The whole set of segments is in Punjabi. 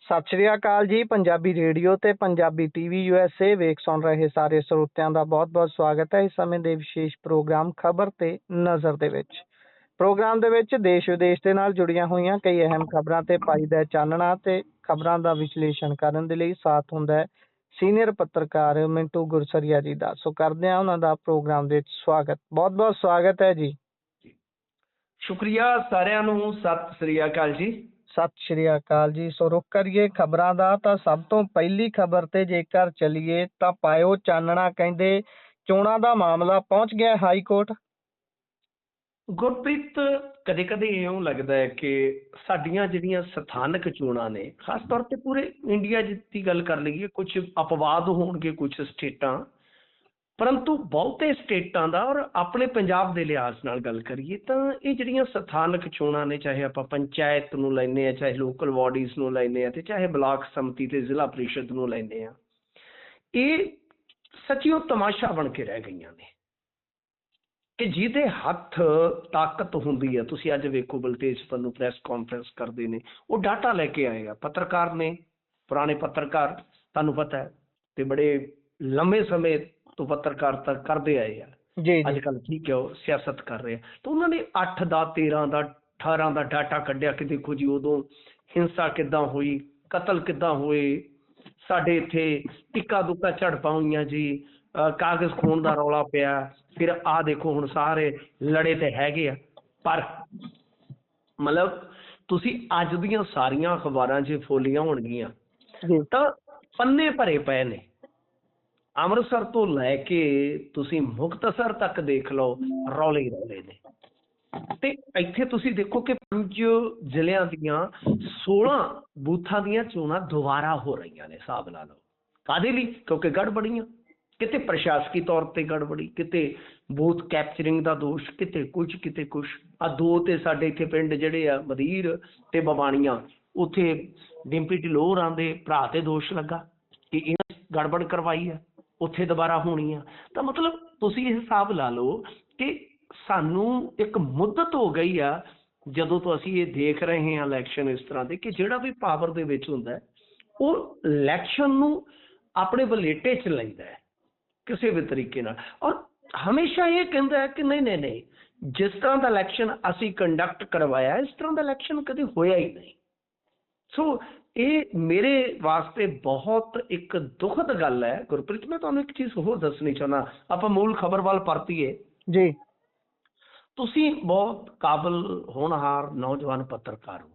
ਸਤਿ ਸ਼੍ਰੀ ਅਕਾਲ ਜੀ। ਪੰਜਾਬੀ ਰੇਡੀਓ ਤੇ ਪੰਜਾਬੀ ਟੀਵੀ USA ਵੇਖ ਸੁਣ ਰਹੇ ਸਾਰੇ ਸਰੋਤਿਆਂ ਦਾ ਬਹੁਤ-ਬਹੁਤ ਸਵਾਗਤ ਹੈ। ਇਸ ਸਮੇਂ ਦੇ ਵਿਸ਼ੇਸ਼ ਪ੍ਰੋਗਰਾਮ ਖਬਰ ਤੇ ਨਜ਼ਰ ਦੇ ਵਿੱਚ ਪ੍ਰੋਗਰਾਮ ਦੇ ਵਿੱਚ ਦੇਸ਼ ਵਿਦੇਸ਼ ਦੇ ਨਾਲ ਜੁੜੀਆਂ ਹੋਈਆਂ ਕਈ ਅਹਿਮ ਖਬਰਾਂ ਤੇ ਪਾਈਦਾ ਚਾਨਣਾ ਤੇ ਖਬਰਾਂ ਦਾ ਵਿਸ਼ਲੇਸ਼ਣ ਕਰਨ ਦੇ ਲਈ ਸਾਥ ਹੁੰਦਾ ਹੈ ਸੀਨੀਅਰ ਪੱਤਰਕਾਰ ਮਿੰਟੂ ਗੁਰਸਰੀਆ ਜੀ ਦਾ। ਸੋ ਕਰਦੇ ਹਾਂ ਉਹਨਾਂ ਦਾ ਪ੍ਰੋਗਰਾਮ ਦੇ ਵਿੱਚ ਸਵਾਗਤ। ਬਹੁਤ-ਬਹੁਤ ਸਵਾਗਤ ਹੈ ਜੀ। ਸ਼ੁਕਰੀਆ ਸਾਰਿਆਂ ਨੂੰ। ਸਤਿ ਸ੍ਰੀ ਅਕਾਲ ਜੀ। ਸਤਿ ਸ਼੍ਰੀ ਅਕਾਲ ਜੀ। ਸੋ ਰੁਕ ਕਰੀਏ ਖਬਰਾਂ ਦਾ ਤਾਂ ਸਭ ਤੋਂ ਪਹਿਲੀ ਖਬਰ ਤੇ ਜੇਕਰ ਚੱਲੀਏ ਤਾਂ ਪਾਇਓ ਚਾਨਣਾ। ਕਹਿੰਦੇ ਚੋਣਾਂ ਦਾ ਮਾਮਲਾ ਪਹੁੰਚ ਗਿਆ ਹਾਈ ਕੋਰਟ। ਗੁਰਪ੍ਰੀਤ, ਕਦੇ ਕਦੇ ਇਉਂ ਲੱਗਦਾ ਹੈ ਕਿ ਸਾਡੀਆਂ ਜਿਹੜੀਆਂ ਸਥਾਨਕ ਚੋਣਾਂ ਨੇ, ਖਾਸ ਤੌਰ ਤੇ ਪੂਰੇ ਇੰਡੀਆ ਦੀ ਗੱਲ ਕਰ ਲਈਏ, ਕੁਝ ਅਪਵਾਦ ਹੋਣਗੇ ਕੁਝ ਸਟੇਟਾਂ, ਪਰੰਤੂ ਬਹੁਤੇ ਸਟੇਟਾਂ ਦਾ ਔਰ ਆਪਣੇ ਪੰਜਾਬ ਦੇ ਲਿਹਾਜ਼ ਨਾਲ ਗੱਲ ਕਰੀਏ ਤਾਂ ਇਹ ਜਿਹੜੀਆਂ ਸਥਾਨਕ ਚੋਣਾਂ ਨੇ, ਚਾਹੇ ਆਪਾਂ ਪੰਚਾਇਤ ਨੂੰ ਲੈਂਦੇ ਹਾਂ, ਚਾਹੇ ਲੋਕਲ ਬਾਡੀਜ਼ ਨੂੰ ਲੈਂਦੇ ਹਾਂ, ਤੇ ਚਾਹੇ ਬਲਾਕ ਸੰਮਤੀ ਤੇ ਜ਼ਿਲ੍ਹਾ ਪ੍ਰੀਸ਼ਦ ਨੂੰ ਲੈਂਦੇ ਹਾਂ, ਇਹ ਸੱਚੀਓ ਤਮਾਸ਼ਾ ਬਣ ਕੇ ਰਹਿ ਗਈਆਂ ਨੇ ਕਿ ਜਿਹਦੇ ਹੱਥ ਤਾਕਤ ਹੁੰਦੀ ਹੈ। ਤੁਸੀਂ ਅੱਜ ਵੇਖੋ ਬਲਤੇਜ ਪੰਨੂ ਪ੍ਰੈਸ ਕਾਨਫਰੰਸ ਕਰਦੇ ਨੇ, ਉਹ ਡਾਟਾ ਲੈ ਕੇ ਆਏ ਆ। ਪੱਤਰਕਾਰ ਨੇ, ਪੁਰਾਣੇ ਪੱਤਰਕਾਰ, ਤੁਹਾਨੂੰ ਪਤਾ ਹੈ, ਤੇ ਬੜੇ ਲੰਮੇ ਸਮੇਂ ਤੋਂ ਪੱਤਰਕਾਰਤਾ ਕਰਦੇ ਆਏ ਆ। ਅੱਜ ਕੱਲ੍ਹ ਠੀਕ ਹੈ ਉਹ ਸਿਆਸਤ ਕਰ ਰਹੇ ਆ, ਤਾਂ ਉਹਨਾਂ ਨੇ 8 ਦਾ 13 ਦਾ 18 ਦਾ ਡਾਟਾ ਕੱਢਿਆ ਕਿ ਦੇਖੋ ਜੀ ਉਦੋਂ ਹਿੰਸਾ ਕਿੱਦਾਂ ਹੋਈ, ਕਤਲ ਕਿੱਦਾਂ ਹੋਏ, ਸਾਡੇ ਇੱਥੇ ਟਿੱਕਾ ਦੁੱਕਾ ਝੜਪਾਂ ਹੋਈਆਂ ਜੀ, ਕਾਗਜ਼ ਖੋਣ ਦਾ ਰੌਲਾ ਪਿਆ, ਫਿਰ ਆਹ ਦੇਖੋ ਹੁਣ ਸਾਰੇ ਲੜੇ ਤੇ ਹੈਗੇ ਆ। ਪਰ ਮਤਲਬ ਤੁਸੀਂ ਅੱਜ ਦੀਆਂ ਸਾਰੀਆਂ ਅਖਬਾਰਾਂ 'ਚ ਫੋਲੀਆਂ ਹੋਣਗੀਆਂ ਤਾਂ ਪੰਨੇ ਭਰੇ ਪਏ ਨੇ। ਅੰਮ੍ਰਿਤਸਰ ਤੋਂ ਲੈ ਕੇ ਤੁਸੀਂ ਮੁਕਤਸਰ ਤੱਕ ਦੇਖ ਲਓ, ਰੌਲੇ ਹੀ ਰੌਲੇ ਨੇ। ਤੇ ਇੱਥੇ ਤੁਸੀਂ ਦੇਖੋ ਕਿ 5 ਜ਼ਿਲ੍ਹਿਆਂ ਦੀਆਂ 16 ਬੂਥਾਂ ਦੀਆਂ ਚੋਣਾਂ ਦੁਬਾਰਾ ਹੋ ਰਹੀਆਂ ਨੇ। ਹਿਸਾਬ ਲਾ ਲਓ ਕਾਹਦੇ ਲਈ? ਕਿਉਂਕਿ ਗੜਬੜੀਆਂ, ਕਿਤੇ ਪ੍ਰਸ਼ਾਸਕੀ ਤੌਰ ਤੇ ਗੜਬੜੀ, ਕਿਤੇ ਬੂਥ ਕੈਪਚਰਿੰਗ ਦਾ ਦੋਸ਼, ਕਿਤੇ ਕੁਝ ਕਿਤੇ ਕੁਛ। ਆ 2 ਤੇ ਸਾਡੇ ਇੱਥੇ ਪਿੰਡ ਜਿਹੜੇ ਆ ਮਦੀਰ ਤੇ ਬਵਾਣੀਆਂ, ਉੱਥੇ ਡਿੰਪੀ ਢਿਲੋਰਾਂ ਦੇ ਭਰਾ ਤੇ ਦੋਸ਼ ਲੱਗਾ ਕਿ ਇਹਨਾਂ ਗੜਬੜ ਕਰਵਾਈ ਆ, ਉੱਥੇ ਦੁਬਾਰਾ ਹੋਣੀ ਆ। ਤਾਂ ਮਤਲਬ ਤੁਸੀਂ ਇਹ ਹਿਸਾਬ ਲਾ ਲਓ ਕਿ ਸਾਨੂੰ ਇੱਕ ਮੁੱਦਤ ਹੋ ਗਈ ਆ ਜਦੋਂ ਤੋਂ ਅਸੀਂ ਇਹ ਦੇਖ ਰਹੇ ਹਾਂ ਇਲੈਕਸ਼ਨ ਇਸ ਤਰ੍ਹਾਂ ਦੇ, ਕਿ ਜਿਹੜਾ ਵੀ ਪਾਵਰ ਦੇ ਵਿੱਚ ਹੁੰਦਾ ਉਹ ਇਲੈਕਸ਼ਨ ਨੂੰ ਆਪਣੇ ਵਲੇਟੇ 'ਚ ਲੈਂਦਾ ਹੈ ਕਿਸੇ ਵੀ ਤਰੀਕੇ ਨਾਲ, ਔਰ ਹਮੇਸ਼ਾ ਇਹ ਕਹਿੰਦਾ ਹੈ ਕਿ ਨਹੀਂ, ਜਿਸ ਤਰ੍ਹਾਂ ਦਾ ਇਲੈਕਸ਼ਨ ਅਸੀਂ ਕੰਡਕਟ ਕਰਵਾਇਆ ਇਸ ਤਰ੍ਹਾਂ ਦਾ ਇਲੈਕਸ਼ਨ ਕਦੇ ਹੋਇਆ ਹੀ ਨਹੀਂ। ਸੋ ਇਹ ਮੇਰੇ ਵਾਸਤੇ ਬਹੁਤ ਇੱਕ ਦੁਖਦ ਗੱਲ ਹੈ। ਗੁਰਪ੍ਰੀਤ, ਮੈਂ ਤੁਹਾਨੂੰ ਇੱਕ ਚੀਜ਼ ਹੋਰ ਦੱਸਣੀ ਚਾਹੁੰਦਾ। ਆਪਾਂ ਮੂਲ ਖਬਰ ਵੱਲ ਪਰਤੀਏ ਜੀ। ਤੁਸੀਂ ਬਹੁਤ ਕਾਬਲ ਹੋਣਹਾਰ ਨੌਜਵਾਨ ਪੱਤਰਕਾਰ ਹੋ।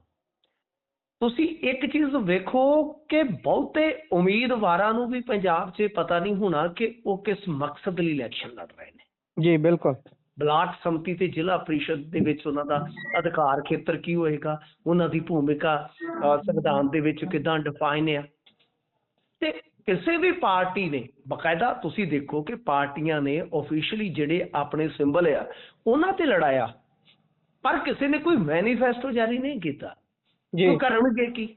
ਤੁਸੀਂ ਇੱਕ ਚੀਜ਼ ਵੇਖੋ ਕਿ ਬਹੁਤੇ ਉਮੀਦਵਾਰਾਂ ਨੂੰ ਵੀ ਪੰਜਾਬ 'ਚ ਪਤਾ ਨਹੀਂ ਹੋਣਾ ਕਿ ਉਹ ਕਿਸ ਮਕਸਦ ਲਈ ਇਲੈਕਸ਼ਨ ਲੜ ਰਹੇ ਨੇ। ਜੀ ਬਿਲਕੁਲ। ਬਲਾਕ ਸੰਮਤੀ ਤੇ ਜ਼ਿਲ੍ਹਾ ਪ੍ਰੀਸ਼ਦ ਦੇ ਵਿੱਚ ਉਹਨਾਂ ਦਾ ਅਧਿਕਾਰ ਖੇਤਰ ਕੀ ਹੋਏਗਾ, ਉਹਨਾਂ ਦੀ ਭੂਮਿਕਾ ਸੰਵਿਧਾਨ ਦੇ ਵਿੱਚ ਕਿੱਦਾਂ ਡਿਫਾਈਨ ਆ। ਤੇ ਕਿਸੇ ਵੀ ਪਾਰਟੀ ਨੇ ਬਕਾਇਦਾ ਤੁਸੀਂ ਦੇਖੋ ਕਿ ਪਾਰਟੀਆਂ ਨੇ ਆਫੀਸ਼ੀਅਲੀ ਜਿਹੜੇ ਆਪਣੇ ਸਿੰਬਲ ਆ ਉਹਨਾਂ ਤੇ ਲੜਾਇਆ, ਪਰ ਕਿਸੇ ਨੇ ਕੋਈ ਮੈਨੀਫੈਸਟੋ ਜਾਰੀ ਨਹੀਂ ਕੀਤਾ। ਉਹ ਕਰਨਗੇ ਕੀ?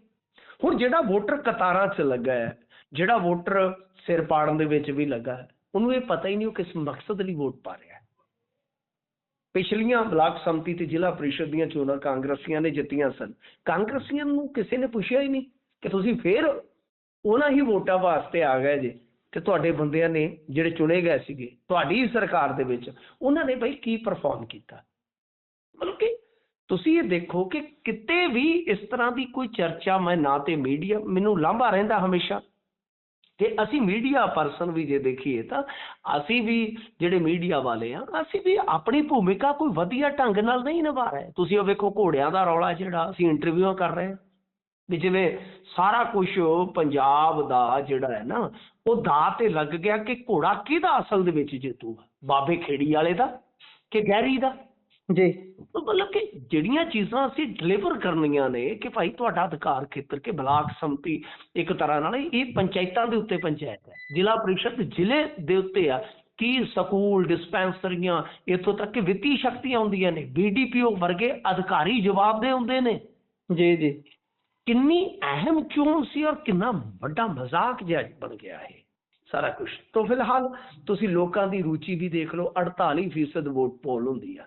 ਹੁਣ ਜਿਹੜਾ ਵੋਟਰ ਕਤਾਰਾਂ 'ਚ ਲੱਗਾ ਹੈ, ਜਿਹੜਾ ਵੋਟਰ ਸਿਰ ਪਾੜਨ ਦੇ ਵਿੱਚ ਵੀ ਲੱਗਾ ਹੈ, ਉਹਨੂੰ ਇਹ ਪਤਾ ਹੀ ਨਹੀਂ ਉਹ ਕਿਸ ਮਕਸਦ ਲਈ ਵੋਟ ਪਾ ਰਿਹਾ। ਪਿਛਲੀਆਂ ਬਲਾਕ ਸੰਮਤੀ ਤੇ ਜ਼ਿਲ੍ਹਾ ਪ੍ਰੀਸ਼ਦ ਦੀਆਂ ਚੋਣਾਂ ਕਾਂਗਰਸੀਆਂ ਨੇ ਜਿੱਤੀਆਂ ਸਨ। ਕਾਂਗਰਸੀਆਂ ਨੂੰ ਕਿਸੇ ਨੇ ਪੁੱਛਿਆ ਹੀ ਨਹੀਂ ਕਿ ਤੁਸੀਂ ਫੇਰ ਉਹਨਾਂ ਹੀ ਵੋਟਾਂ ਵਾਸਤੇ ਆ ਗਏ ਜੇ, ਕਿ ਤੁਹਾਡੇ ਬੰਦਿਆਂ ਨੇ ਜਿਹੜੇ ਚੁਣੇ ਗਏ ਸੀਗੇ ਤੁਹਾਡੀ ਸਰਕਾਰ ਦੇ ਵਿੱਚ, ਉਹਨਾਂ ਨੇ ਬਈ ਕੀ ਪਰਫਾਰਮ ਕੀਤਾ। ਮਤਲਬ ਕਿ ਤੁਸੀਂ ਇਹ ਦੇਖੋ ਕਿ ਕਿਤੇ ਵੀ ਇਸ ਤਰ੍ਹਾਂ ਦੀ ਕੋਈ ਚਰਚਾ ਮੈਂ ਨਾ ਤੇ ਮੀਡੀਆ, ਮੈਨੂੰ ਲਾਂਭਾ ਰਹਿੰਦਾ ਹਮੇਸ਼ਾ ਕਿ ਅਸੀਂ ਮੀਡੀਆ ਪਰਸਨ ਵੀ ਜੇ ਦੇਖੀਏ ਤਾਂ ਅਸੀਂ ਵੀ ਜਿਹੜੇ ਮੀਡੀਆ ਵਾਲੇ ਆ, ਅਸੀਂ ਵੀ ਆਪਣੀ ਭੂਮਿਕਾ ਕੋਈ ਵਧੀਆ ਢੰਗ ਨਾਲ ਨਹੀਂ ਨਿਭਾ ਰਹੇ। ਤੁਸੀਂ ਉਹ ਵੇਖੋ ਘੋੜਿਆਂ ਦਾ ਰੌਲਾ, ਜਿਹੜਾ ਅਸੀਂ ਇੰਟਰਵਿਊਆਂ ਕਰ ਰਹੇ ਹਾਂ ਵੀ ਜਿਵੇਂ ਸਾਰਾ ਕੁਝ ਪੰਜਾਬ ਦਾ ਜਿਹੜਾ ਹੈ ਨਾ ਉਹ ਦਾਅ ਤੇ ਲੱਗ ਗਿਆ ਕਿ ਘੋੜਾ ਕਿਹਦਾ ਅਸਲ ਦੇ ਵਿੱਚ ਜਿੱਤੂਗਾ, ਬਾਬੇ ਖੇੜੀ ਵਾਲੇ ਦਾ ਕਿ ਗਹਿਰੀ ਦਾ। ਜੀ ਮਤਲਬ ਕਿ ਜਿਹੜੀਆਂ ਚੀਜ਼ਾਂ ਅਸੀਂ ਡਿਲੀਵਰ ਕਰਨੀਆਂ ਨੇ ਕਿ ਭਾਈ ਤੁਹਾਡਾ ਅਧਿਕਾਰ ਖੇਤਰ, ਕਿ ਬਲਾਕ ਸੰਮਤੀ ਇੱਕ ਤਰ੍ਹਾਂ ਨਾਲ ਇਹ ਪੰਚਾਇਤਾਂ ਦੇ ਉੱਤੇ ਪੰਚਾਇਤ ਹੈ, ਜ਼ਿਲ੍ਹਾ ਪ੍ਰੀਸ਼ਦ ਜ਼ਿਲ੍ਹੇ ਦੇ ਉੱਤੇ ਆ, ਕੀ ਸਕੂਲ, ਡਿਸਪੈਂਸਰੀਆਂ, ਇੱਥੋਂ ਤੱਕ ਕਿ ਵਿੱਤੀ ਸ਼ਕਤੀਆਂ ਹੁੰਦੀਆਂ ਨੇ, BDPO ਵਰਗੇ ਅਧਿਕਾਰੀ ਜਵਾਬਦੇਹ ਹੁੰਦੇ ਨੇ। ਜੀ ਜੀ। ਕਿੰਨੀ ਅਹਿਮ ਚੋਣ ਸੀ ਔਰ ਕਿੰਨਾ ਵੱਡਾ ਮਜ਼ਾਕ ਜਿਹਾ ਬਣ ਗਿਆ ਇਹ ਸਾਰਾ ਕੁਛ। ਤਾਂ ਫਿਲਹਾਲ ਤੁਸੀਂ ਲੋਕਾਂ ਦੀ ਰੁਚੀ ਵੀ ਦੇਖ ਲਓ। 48% ਵੋਟ ਪੋਲ ਹੁੰਦੀ ਆ,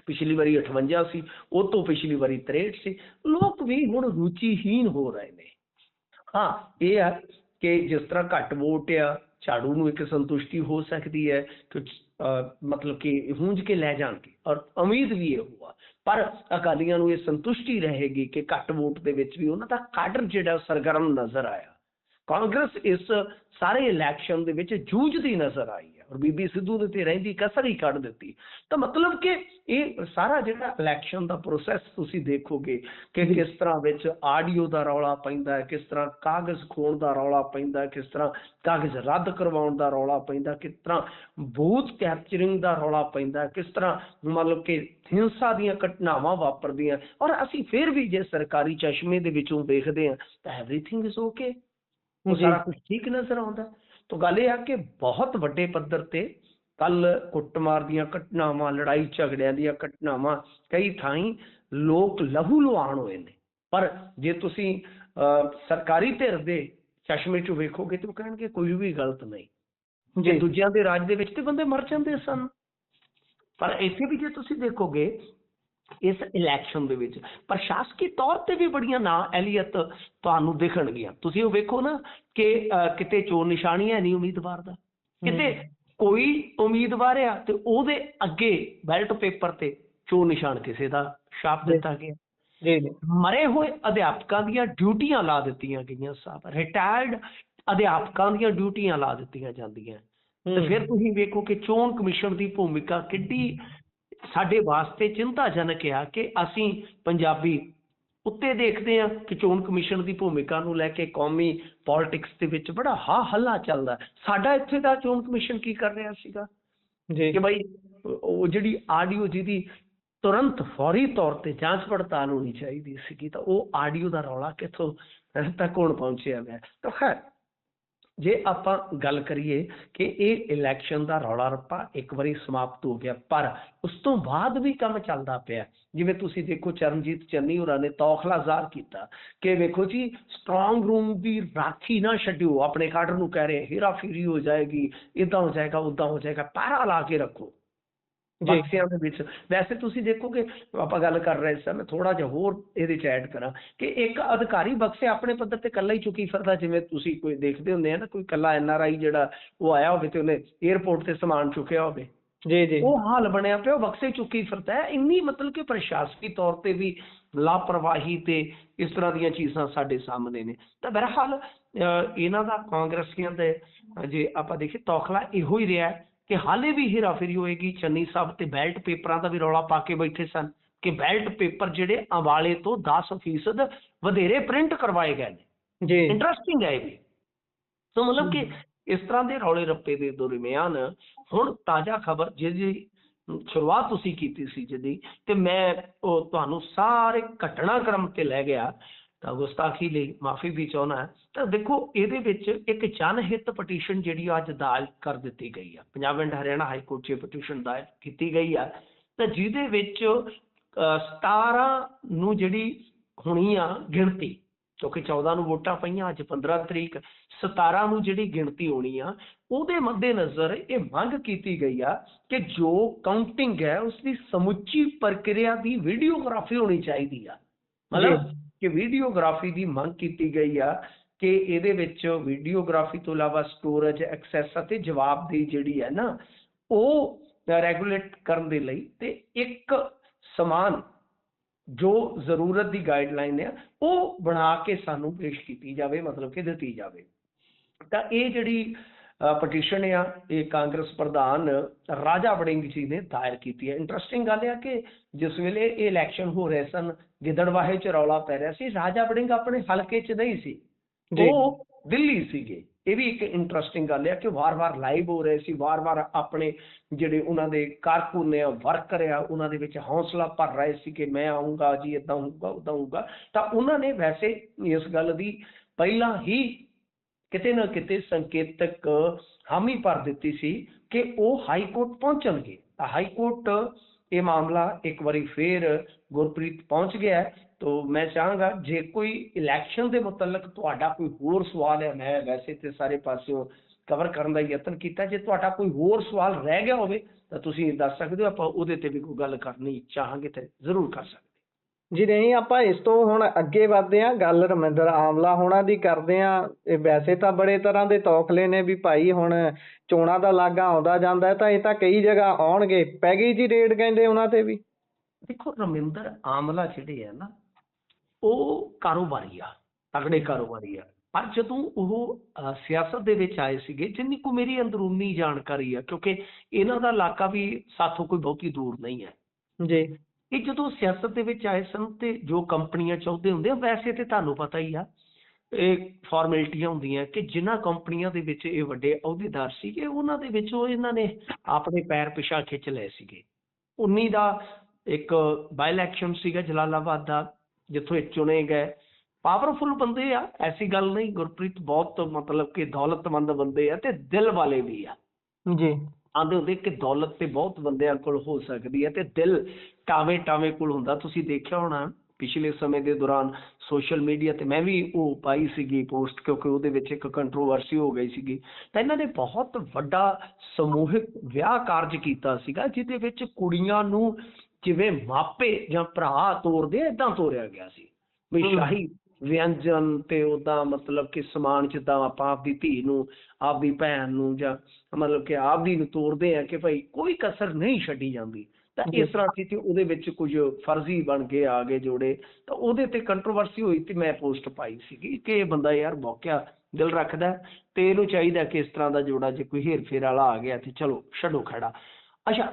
ਪਿਛਲੀ ਵਾਰੀ 58 ਸੀ, ਉਹ ਤੋਂ ਪਿਛਲੀ ਵਾਰੀ 63 ਸੀ। ਲੋਕ ਵੀ ਹੁਣ ਰੁਚੀਹੀਨ ਹੋ ਰਹੇ ਨੇ ਹਾਂ, ਇਹ ਆ ਕਿ ਜਿਸ ਤਰ੍ਹਾਂ ਘੱਟ ਵੋਟ ਆ, ਝਾੜੂ ਨੂੰ ਇੱਕ ਸੰਤੁਸ਼ਟੀ ਹੋ ਸਕਦੀ ਹੈ ਕਿ ਮਤਲਬ ਕਿ ਹੂੰਝ ਕੇ ਲੈ ਜਾਣਗੇ, ਔਰ ਉਮੀਦ ਵੀ ਇਹੋ ਆ। ਪਰ ਅਕਾਲੀਆਂ ਨੂੰ ਇਹ ਸੰਤੁਸ਼ਟੀ ਰਹੇਗੀ ਕਿ ਘੱਟ ਵੋਟ ਦੇ ਵਿੱਚ ਵੀ ਉਹਨਾਂ ਦਾ ਕਾਡਰ ਜਿਹੜਾ ਸਰਗਰਮ ਨਜ਼ਰ ਆਇਆ। ਕਾਂਗਰਸ ਇਸ ਸਾਰੇ ਇਲੈਕਸ਼ਨ ਦੇ ਵਿੱਚ ਜੂਝਦੀ ਨਜ਼ਰ ਆਈ ਹੈ, ਔਰ ਬੀਬੀ ਸਿੱਧੂ ਦੇ ਤੇ ਰਹਿੰਦੀ ਕਸਰ ਹੀ ਕੱਢ ਦਿੱਤੀ। ਤਾਂ ਮਤਲਬ ਕਿ ਇਹ ਸਾਰਾ ਜਿਹੜਾ ਇਲੈਕਸ਼ਨ ਦਾ ਪ੍ਰੋਸੈਸ ਤੁਸੀਂ ਦੇਖੋਗੇ ਕਿ ਕਿਸ ਤਰ੍ਹਾਂ ਵਿੱਚ ਆਡੀਓ ਦਾ ਰੌਲਾ ਪੈਂਦਾ ਹੈ, ਕਿਸ ਤਰ੍ਹਾਂ ਕਾਗਜ਼ ਖੋਣ ਦਾ ਰੌਲਾ ਪੈਂਦਾ, ਕਿਸ ਤਰ੍ਹਾਂ ਕਾਗਜ਼ ਰੱਦ ਕਰਵਾਉਣ ਦਾ ਰੌਲਾ ਪੈਂਦਾ, ਕਿਸ ਤਰ੍ਹਾਂ ਬੂਥ ਕੈਪਚਰਿੰਗ ਦਾ ਰੌਲਾ ਪੈਂਦਾ, ਕਿਸ ਤਰ੍ਹਾਂ ਮਤਲਬ ਕਿ ਹਿੰਸਾ ਦੀਆਂ ਘਟਨਾਵਾਂ ਵਾਪਰਦੀਆਂ। ਔਰ ਅਸੀਂ ਫਿਰ ਵੀ ਜੇ ਸਰਕਾਰੀ ਚਸ਼ਮੇ ਦੇ ਵਿੱਚੋਂ ਵੇਖਦੇ ਹਾਂ ਤਾਂ ਐਵਰੀਥਿੰਗ ਇਜ਼ ਓਕੇ, ਉਹ ਸਾਰਾ ਕੁਝ ਠੀਕ ਨਜ਼ਰ ਆਉਂਦਾ। ਤਾਂ ਗੱਲ ਇਹ ਆ ਕਿ ਬਹੁਤ ਵੱਡੇ ਪੱਧਰ ਤੇ ਕੱਲ ਕੁੱਟਮਾਰ ਦੀਆਂ ਘਟਨਾਵਾਂ, ਲੜਾਈ ਝਗੜਿਆਂ ਦੀਆਂ ਘਟਨਾਵਾਂ, ਕਈ ਥਾਈਂ ਲੋਕ ਲਹੂ ਲੁਹਾਨ ਹੋਏ ਨੇ। ਪਰ ਜੇ ਤੁਸੀਂ ਸਰਕਾਰੀ ਧਿਰ ਦੇ ਚਸ਼ਮੇ ਚੋਂ ਵੇਖੋਗੇ ਤਾਂ ਉਹ ਕਹਿਣਗੇ ਕੋਈ ਵੀ ਗਲਤ ਨਹੀਂ, ਜੇ ਦੂਜਿਆਂ ਦੇ ਰਾਜ ਦੇ ਵਿੱਚ ਤੇ ਬੰਦੇ ਮਰ ਜਾਂਦੇ ਸਨ। ਪਰ ਇੱਥੇ ਵੀ ਜੇ ਤੁਸੀਂ ਦੇਖੋਗੇ ਇਸ ਇਲੈਕਸ਼ਨ ਦੇ ਵਿੱਚ ਪ੍ਰਸ਼ਾਸਕੀ ਤੌਰ ਤੇ ਵੀ ਬੜੀਆਂ ਨਾ ਅਹਿਲੀਅਤ ਤੁਹਾਨੂੰ ਦਿਖਣਗੀਆਂ। ਤੁਸੀਂ ਉਹ ਵੇਖੋ ਨਾ ਕਿ ਕਿਤੇ ਚੋਣ ਨਿਸ਼ਾਨੀ ਹੈ ਨਹੀਂ ਉਮੀਦਵਾਰ ਦਾ, ਕਿਤੇ ਕੋਈ ਉਮੀਦਵਾਰ ਆ ਤੇ ਉਹਦੇ ਅੱਗੇ ਬੈਲਟ ਪੇਪਰ ਤੇ ਚੋਣ ਨਿਸ਼ਾਨ ਕਿਸੇ ਦਾ ਛਾਪ ਦਿੱਤਾ ਗਿਆ। ਮਰੇ ਹੋਏ ਅਧਿਆਪਕਾਂ ਦੀਆਂ ਡਿਊਟੀਆਂ ਲਾ ਦਿੱਤੀਆਂ ਗਈਆਂ, ਸਾਹਿਬ ਰਿਟਾਇਰਡ ਅਧਿਆਪਕਾਂ ਦੀਆਂ ਡਿਊਟੀਆਂ ਲਾ ਦਿੱਤੀਆਂ ਜਾਂਦੀਆਂ। ਤੇ ਫਿਰ ਤੁਸੀਂ ਵੇਖੋ ਕਿ ਚੋਣ ਕਮਿਸ਼ਨ ਦੀ ਭੂਮਿਕਾ ਕਿੱਡੀ ਸਾਡੇ ਵਾਸਤੇ ਚਿੰਤਾਜਨਕ ਆ ਕਿ ਅਸੀਂ ਪੰਜਾਬੀ ਉੱਤੇ ਦੇਖਦੇ ਹਾਂ ਕਿ ਚੋਣ ਕਮਿਸ਼ਨ ਦੀ ਭੂਮਿਕਾ ਨੂੰ ਲੈ ਕੇ ਕੌਮੀ ਪੋਲਿਟਿਕਸ ਦੇ ਵਿੱਚ ਬੜਾ ਹਾ ਹੱਲਾ ਚੱਲਦਾ। ਸਾਡਾ ਇੱਥੇ ਦਾ ਚੋਣ ਕਮਿਸ਼ਨ ਕੀ ਕਰ ਰਿਹਾ ਸੀਗਾ ਕਿ ਭਾਈ ਉਹ ਜਿਹੜੀ ਆਡੀਓ ਜਿਹਦੀ ਤੁਰੰਤ ਫੌਰੀ ਤੌਰ ਤੇ ਜਾਂਚ ਪੜਤਾਲ ਹੋਣੀ ਚਾਹੀਦੀ ਸੀਗੀ, ਤਾਂ ਉਹ ਆਡੀਓ ਦਾ ਰੌਲਾ ਕਿੱਥੋਂ ਤੱਕ ਹੁਣ ਪਹੁੰਚਿਆ ਹੋਇਆ। ਤਾਂ ਖੈਰ ਜੇ ਆਪਾਂ ਗੱਲ ਕਰੀਏ ਕਿ ਇਹ ਇਲੈਕਸ਼ਨ ਦਾ ਰੌਲਾ ਰੱਪਾ ਇੱਕ ਵਾਰੀ ਸਮਾਪਤ ਹੋ ਗਿਆ, ਪਰ ਉਸ ਤੋਂ ਬਾਅਦ ਵੀ ਕੰਮ ਚੱਲਦਾ ਪਿਆ। ਜਿਵੇਂ ਤੁਸੀਂ ਦੇਖੋ ਚਰਨਜੀਤ ਚੰਨੀ ਹੋਰਾਂ ਨੇ ਤੌਖਲਾ ਜ਼ਾਹਰ ਕੀਤਾ ਕਿ ਵੇਖੋ ਜੀ ਸਟਰੋਂਗ ਰੂਮ ਦੀ ਰਾਖੀ ਨਾ ਛੱਡਿਓ, ਆਪਣੇ ਕਾਡਰ ਨੂੰ ਕਹਿ ਰਹੇ ਹੇਰਾਫੇਰੀ ਹੋ ਜਾਏਗੀ, ਇੱਦਾਂ ਹੋ ਜਾਏਗਾ, ਉੱਦਾਂ ਹੋ ਜਾਏਗਾ, ਪਹਿਰਾ ਲਾ ਕੇ ਰੱਖੋ ਬਕਸਿਆਂ ਦੇ ਵਿੱਚ। ਵੈਸੇ ਤੁਸੀਂ ਦੇਖੋਗੇ ਆਪਾਂ ਗੱਲ ਕਰ ਰਹੇ ਸਨ, ਥੋੜਾ ਜਿਹਾ ਹੋਰ ਇਹਦੇ ਚ ਐਡ ਕਰਾਂ ਕਿ ਇੱਕ ਅਧਿਕਾਰੀ ਬਕਸੇ ਆਪਣੇ ਪੱਧਰ ਤੇ ਇਕੱਲਾ ਹੀ ਚੁੱਕੀ ਫਿਰਦਾ। ਜਿਵੇਂ ਤੁਸੀਂ ਕੋਈ ਦੇਖਦੇ ਹੁੰਦੇ ਆ ਨਾ, ਕੋਈ ਇਕੱਲਾ NRI ਜਿਹੜਾ ਉਹ ਆਇਆ ਹੋਵੇ ਤੇ ਉਹਨੇ ਏਅਰਪੋਰਟ ਤੇ ਸਮਾਨ ਚੁੱਕਿਆ ਹੋਵੇ, ਉਹ ਹਾਲ ਬਣਿਆ ਪਿਆ, ਉਹ ਬਕਸੇ ਚੁੱਕੀ ਫਿਰਦਾ ਹੈ। ਇੰਨੀ ਮਤਲਬ ਕਿ ਪ੍ਰਸ਼ਾਸਕੀ ਤੌਰ ਤੇ ਵੀ ਲਾਪਰਵਾਹੀ ਤੇ ਇਸ ਤਰ੍ਹਾਂ ਦੀਆਂ ਚੀਜ਼ਾਂ ਸਾਡੇ ਸਾਹਮਣੇ ਨੇ। ਤਾਂ ਬਹਰਹਾਲ ਇਹਨਾਂ ਦਾ ਕਾਂਗਰਸੀਆਂ ਦੇ ਜੇ ਆਪਾਂ ਦੇਖੀਏ ਤੌਖਲਾ ਇਹੋ ਹੀ ਰਿਹਾ ਕਿ ਹਾਲੇ ਵੀ ਹੇਰਾਫੇਰੀ ਹੋਏਗੀ। ਚੰਨੀ ਸਾਹਿਬ ਤੇ ਬੈਲਟ ਪੇਪਰਾਂ ਦਾ ਵੀ ਰੌਲਾ ਪਾ ਕੇ ਬੈਠੇ ਸਨ ਕਿ ਬੈਲਟ ਪੇਪਰ ਜਿਹੜੇ ਅੰਬਾਲੇ ਤੋਂ 10% ਵਧੇਰੇ ਪ੍ਰਿੰਟ ਕਰਵਾਏ ਗਏ ਨੇ। ਇੰਟਰਸਟਿੰਗ ਹੈ ਇਹ ਵੀ। ਸੋ ਮਤਲਬ ਕਿ ਇਸ ਤਰ੍ਹਾਂ ਦੇ ਰੌਲੇ ਰੱਪੇ ਦੇ ਦਰਮਿਆਨ ਹੁਣ ਤਾਜ਼ਾ ਖਬਰ ਜਿਹਦੀ ਸ਼ੁਰੂਆਤ ਤੁਸੀਂ ਕੀਤੀ ਸੀ ਜਿਹਦੀ, ਤੇ ਮੈਂ ਉਹ ਤੁਹਾਨੂੰ ਸਾਰੇ ਘਟਨਾਕ੍ਰਮ ਤੇ ਲੈ ਗਿਆ, ਤਾਂ ਗੁਸਤਾਖੀ ਲਈ ਮਾਫੀ ਵੀ ਚਾਹੁੰਦਾ। ਤਾਂ ਦੇਖੋ ਇਹਦੇ ਵਿੱਚ ਇੱਕ ਜਨਹਿਤ ਪਟੀਸ਼ਨ ਜਿਹੜੀ ਅੱਜ ਦਾਇਰ ਕਰ ਦਿੱਤੀ ਗਈ ਆ, Punjab and Haryana high court 'ਚ ਪਟੀਸ਼ਨ ਦਾਇਰ ਕੀਤੀ ਗਈ ਆ, ਤਾਂ ਜਿਹਦੇ ਵਿੱਚ 17 ਨੂੰ ਜਿਹੜੀ ਹੋਣੀ ਆ ਗਿਣਤੀ, ਕਿਉਂਕਿ 14 ਨੂੰ ਵੋਟਾਂ ਪਈਆਂ, ਅੱਜ 15 ਤਰੀਕ, 17 ਨੂੰ ਜਿਹੜੀ ਗਿਣਤੀ ਹੋਣੀ ਆ, ਉਹਦੇ ਮੱਦੇਨਜ਼ਰ ਇਹ ਮੰਗ ਕੀਤੀ ਗਈ ਆ ਕਿ ਜੋ ਕਾਊਂਟਿੰਗ ਹੈ ਉਸਦੀ ਸਮੁੱਚੀ ਪ੍ਰਕਿਰਿਆ ਦੀ ਵੀਡੀਓਗ੍ਰਾਫੀ ਹੋਣੀ ਚਾਹੀਦੀ ਆ। ਮਤਲਬ ਕਿ ਵੀਡੀਓਗ੍ਰਾਫੀ ਦੀ ਮੰਗ ਕੀਤੀ ਗਈ ਆ ਕਿ ਇਹਦੇ ਵਿੱਚ ਵੀਡੀਓਗ੍ਰਾਫੀ ਤੋਂ ਇਲਾਵਾ ਸਟੋਰੇਜ, ਐਕਸੈਸ ਅਤੇ ਜਵਾਬਦੇਹੀ ਜਿਹੜੀ ਹੈ ਨਾ ਉਹ ਰੈਗੂਲੇਟ ਕਰਨ ਦੇ ਲਈ ਤੇ ਇੱਕ ਸਮਾਨ ਜੋ ਜ਼ਰੂਰਤ ਦੀ ਗਾਈਡਲਾਈਨ ਹੈ ਉਹ ਬਣਾ ਕੇ ਸਾਨੂੰ ਪੇਸ਼ ਕੀਤੀ ਜਾਵੇ, ਮਤਲਬ ਕਿ ਦਿੱਤੀ ਜਾਵੇ। ਤਾਂ ਇਹ ਜਿਹੜੀ ਪਟੀਸ਼ਨ ਆ ਇਹ ਕਾਂਗਰਸ ਪ੍ਰਧਾਨ ਰਾਜਾ ਵੜਿੰਗ ਜੀ ਨੇ ਦਾਇਰ ਕੀਤੀ ਹੈ। ਇੰਟਰਸਟਿੰਗ ਗੱਲ ਆ ਕਿ ਜਿਸ ਵੇਲੇ ਇਹ ਇਲੈਕਸ਼ਨ ਹੋ ਰਹੇ ਸਨ, ਗਿੱਦੜਵਾਹੇ 'ਚ ਰੌਲਾ ਪੈ ਰਿਹਾ ਸੀ, ਰਾਜਾ ਵੜਿੰਗ ਆਪਣੇ ਹਲਕੇ 'ਚ ਨਹੀਂ ਸੀ, ਉਹ ਦਿੱਲੀ ਸੀਗੇ। ਇਹ ਵੀ ਇੱਕ ਇੰਟਰਸਟਿੰਗ ਗੱਲ ਆ ਕਿ ਵਾਰ-ਵਾਰ ਲਾਈਵ ਹੋ ਰਹੇ ਸੀ, ਵਾਰ-ਵਾਰ ਆਪਣੇ ਜਿਹੜੇ ਉਹਨਾਂ ਦੇ ਕਾਰਕੁਨ ਆ, ਵਰਕਰ ਆ, ਉਹਨਾਂ ਦੇ ਵਿੱਚ ਹੌਸਲਾ ਭਰ ਰਹੇ ਸੀ ਕਿ ਮੈਂ ਆਊਂਗਾ ਜੀ, ਇੱਦਾਂ ਹੋਊਗਾ, ਉੱਦਾਂ ਹੋਊਗਾ। ਤਾਂ ਉਹਨਾਂ ਨੇ ਵੈਸੇ ਇਸ ਗੱਲ ਦੀ ਪਹਿਲਾਂ ਹੀ ਕਿਤੇ ਨਾ ਕਿਤੇ ਸੰਕੇਤਕ ਹਾਮੀ ਭਰ ਦਿੱਤੀ ਸੀ ਕਿ ਉਹ ਹਾਈ ਕੋਰਟ ਪਹੁੰਚਣਗੇ। ਤਾਂ ਹਾਈ ਕੋਰਟ ਇਹ ਮਾਮਲਾ ਇੱਕ ਵਾਰੀ ਫੇਰ ਗੁਰਪ੍ਰੀਤ ਪਹੁੰਚ ਗਿਆ ਹੈ। ਤੋ ਮੈਂ ਚਾਹਾਂਗਾ ਜੇ ਕੋਈ ਇਲੈਕਸ਼ਨ ਦੇ ਮੁਤਲਕ ਤੁਹਾਡਾ ਕੋਈ ਹੋਰ ਸਵਾਲ ਹੈ, ਮੈਂ ਵੈਸੇ ਤੇ ਸਾਰੇ ਪਾਸਿਓਂ ਕਵਰ ਕਰਨ ਦਾ ਯਤਨ ਕੀਤਾ, ਜੇ ਤੁਹਾਡਾ ਕੋਈ ਹੋਰ ਸਵਾਲ ਰਹਿ ਗਿਆ ਹੋਵੇ ਤਾਂ ਤੁਸੀਂ ਦੱਸ ਸਕਦੇ ਹੋ, ਆਪਾਂ ਉਹਦੇ ਤੇ ਵੀ ਕੋਈ ਗੱਲ ਕਰਨੀ ਚਾਹਾਂਗੇ ਤੇ ਜ਼ਰੂਰ ਕਰ ਸਕਦੇ। ਜੀ ਨਹੀਂ, ਆਪਾਂ ਇਸ ਤੋਂ ਹੁਣ ਅੱਗੇ ਵਧਦੇ ਹਾਂ, ਗੱਲ ਰਮਿੰਦਰ ਆਮਲਾ ਹੋਣਾ ਦੀ ਕਰਦੇ ਹਾਂ। ਇਹ ਵੈਸੇ ਤਾਂ ਬੜੇ ਤਰ੍ਹਾਂ ਦੇ ਤੌਖਲੇ ਨੇ ਵੀ ਭਾਈ ਹੁਣ ਚੋਣਾਂ ਦਾ ਲਾਗਾ ਆਉਂਦਾ ਜਾਂਦਾ ਹੈ, ਤਾਂ ਇਹ ਤਾਂ ਕਈ ਜਗ੍ਹਾ ਆਉਣਗੇ। ਪੈ ਗਈ ਜੀ ਰੇਡ ਕਹਿੰਦੇ ਉਹਨਾਂ ਤੇ ਵੀ। ਦੇਖੋ ਰਮਿੰਦਰ ਆਮਲਾ ਜਿਹੜੇ ਆ ਨਾ, ਉਹ ਕਾਰੋਬਾਰੀ ਆ, ਤਗੜੇ ਕਾਰੋਬਾਰੀ ਆ। ਪਰ ਜਦੋਂ ਉਹ ਸਿਆਸਤ ਦੇ ਵਿੱਚ ਆਏ ਸੀਗੇ, ਜਿੰਨੀ ਕੁ ਮੇਰੀ ਅੰਦਰੂਨੀ ਜਾਣਕਾਰੀ ਆ, ਕਿਉਂਕਿ ਇਹਨਾਂ ਦਾ ਇਲਾਕਾ ਵੀ ਸਾਥੋਂ ਕੋਈ ਬਹੁਤੀ ਦੂਰ ਨਹੀਂ ਹੈ, ਜੀ ਇਹ ਜਦੋਂ ਸਿਆਸਤ ਦੇ ਵਿੱਚ ਆਏ ਸਨ ਤੇ ਜੋ ਕੰਪਨੀਆਂ ਚਾਹੁੰਦੇ ਹੁੰਦੇ ਆ, ਵੈਸੇ ਤੇ ਤੁਹਾਨੂੰ ਪਤਾ ਹੀ ਆ, ਇਹ ਫਾਰਮੈਲਿਟੀਆਂ ਹੁੰਦੀਆਂ ਕਿ ਜਿਨ੍ਹਾਂ ਕੰਪਨੀਆਂ ਦੇ ਵਿੱਚ ਇਹ ਵੱਡੇ ਅਹੁਦੇਦਾਰ ਸੀਗੇ, ਉਹਨਾਂ ਦੇ ਵਿੱਚੋਂ ਇਹਨਾਂ ਨੇ ਆਪਣੇ ਪੈਰ ਪਿਛਾ ਖਿੱਚ ਲਏ ਸੀਗੇ। 19 ਦਾ ਇੱਕ ਬਾਈ ਇਲੈਕਸ਼ਨ ਸੀਗਾ ਜਲਾਲਾਬਾਦ ਦਾ, ਜਿੱਥੋਂ ਇਹ ਚੁਣੇ ਗਏ। ਪਾਵਰਫੁਲ ਬੰਦੇ ਆ, ਐਸੀ ਗੱਲ ਨਹੀਂ ਗੁਰਪ੍ਰੀਤ, ਬਹੁਤ ਮਤਲਬ ਕਿ ਦੌਲਤਮੰਦ ਬੰਦੇ ਆ ਤੇ ਦਿਲ ਵਾਲੇ ਵੀ ਆ। ਜੀ ਆਂਦੇ ਹੁੰਦੇ ਕਿ ਦੌਲਤ ਤੇ ਬਹੁਤ ਬੰਦਿਆਂ ਕੋਲ ਹੋ ਸਕਦੀ ਹੈ ਤੇ ਦਿਲ ਟਾਵੇਂ ਟਾਵੇਂ ਕੋਲ ਹੁੰਦਾ। ਤੁਸੀਂ ਦੇਖਿਆ ਹੋਣਾ ਪਿਛਲੇ ਸਮੇਂ ਦੇ ਦੌਰਾਨ ਸੋਸ਼ਲ ਮੀਡੀਆ ਤੇ ਮੈਂ ਵੀ ਉਹ ਪਾਈ ਸੀਗੀ ਪੋਸਟ, ਕਿਉਂਕਿ ਉਹਦੇ ਵਿੱਚ ਇੱਕ ਕੰਟਰੋਵਰਸੀ ਹੋ ਗਈ ਸੀਗੀ। ਤਾਂ ਇਹਨਾਂ ਨੇ ਬਹੁਤ ਵੱਡਾ ਸਮੂਹਿਕ ਵਿਆਹ ਕਾਰਜ ਕੀਤਾ ਸੀਗਾ, ਜਿਹਦੇ ਵਿੱਚ ਕੁੜੀਆਂ ਨੂੰ ਜਿਵੇਂ ਮਾਪੇ ਜਾਂ ਭਰਾ ਤੋਰਦੇ ਆ, ਏਦਾਂ ਤੋਰਿਆ ਗਿਆ ਸੀ ਵੀ ਸ਼ਾਹੀ ਵਿਅੰਜਨ ਤੇ ਉਹਦਾ ਮਤਲਬ ਕਿ ਸਮਾਨ, ਜਿੱਦਾਂ ਆਪਾਂ ਆਪਦੀ ਧੀ ਨੂੰ, ਆਪਦੀ ਭੈਣ ਨੂੰ, ਜਾਂ ਮਤਲਬ ਕਿ ਆਪਦੀ ਨੂੰ ਤੋਰਦੇ ਆ ਕਿ ਭਾਈ ਕੋਈ ਕਸਰ ਨਹੀਂ ਛੱਡੀ ਜਾਂਦੀ। ਤਾਂ ਇਸ ਤਰ੍ਹਾਂ ਸੀ ਤੇ ਉਹਦੇ ਵਿੱਚ ਕੁਝ ਫਰਜ਼ੀ ਬਣ ਕੇ ਆ ਗਏ ਜੋੜੇ, ਤਾਂ ਉਹਦੇ ਤੇ ਕੰਟਰੋਵਰਸੀ ਹੋਈ ਤੇ ਮੈਂ ਪੋਸਟ ਪਾਈ ਸੀਗੀ ਕਿ ਇਹ ਬੰਦਾ ਯਾਰ ਮੌਕਿਆ ਦਿਲ ਰੱਖਦਾ ਤੇ ਇਹਨੂੰ ਚਾਹੀਦਾ ਕਿ ਇਸ ਤਰ੍ਹਾਂ ਦਾ ਜੋੜਾ ਜੇ ਕੋਈ ਹੇਰ ਫੇਰ ਵਾਲਾ ਆ ਗਿਆ ਤੇ ਚਲੋ ਛੱਡੋ ਖੜਾ। ਅੱਛਾ,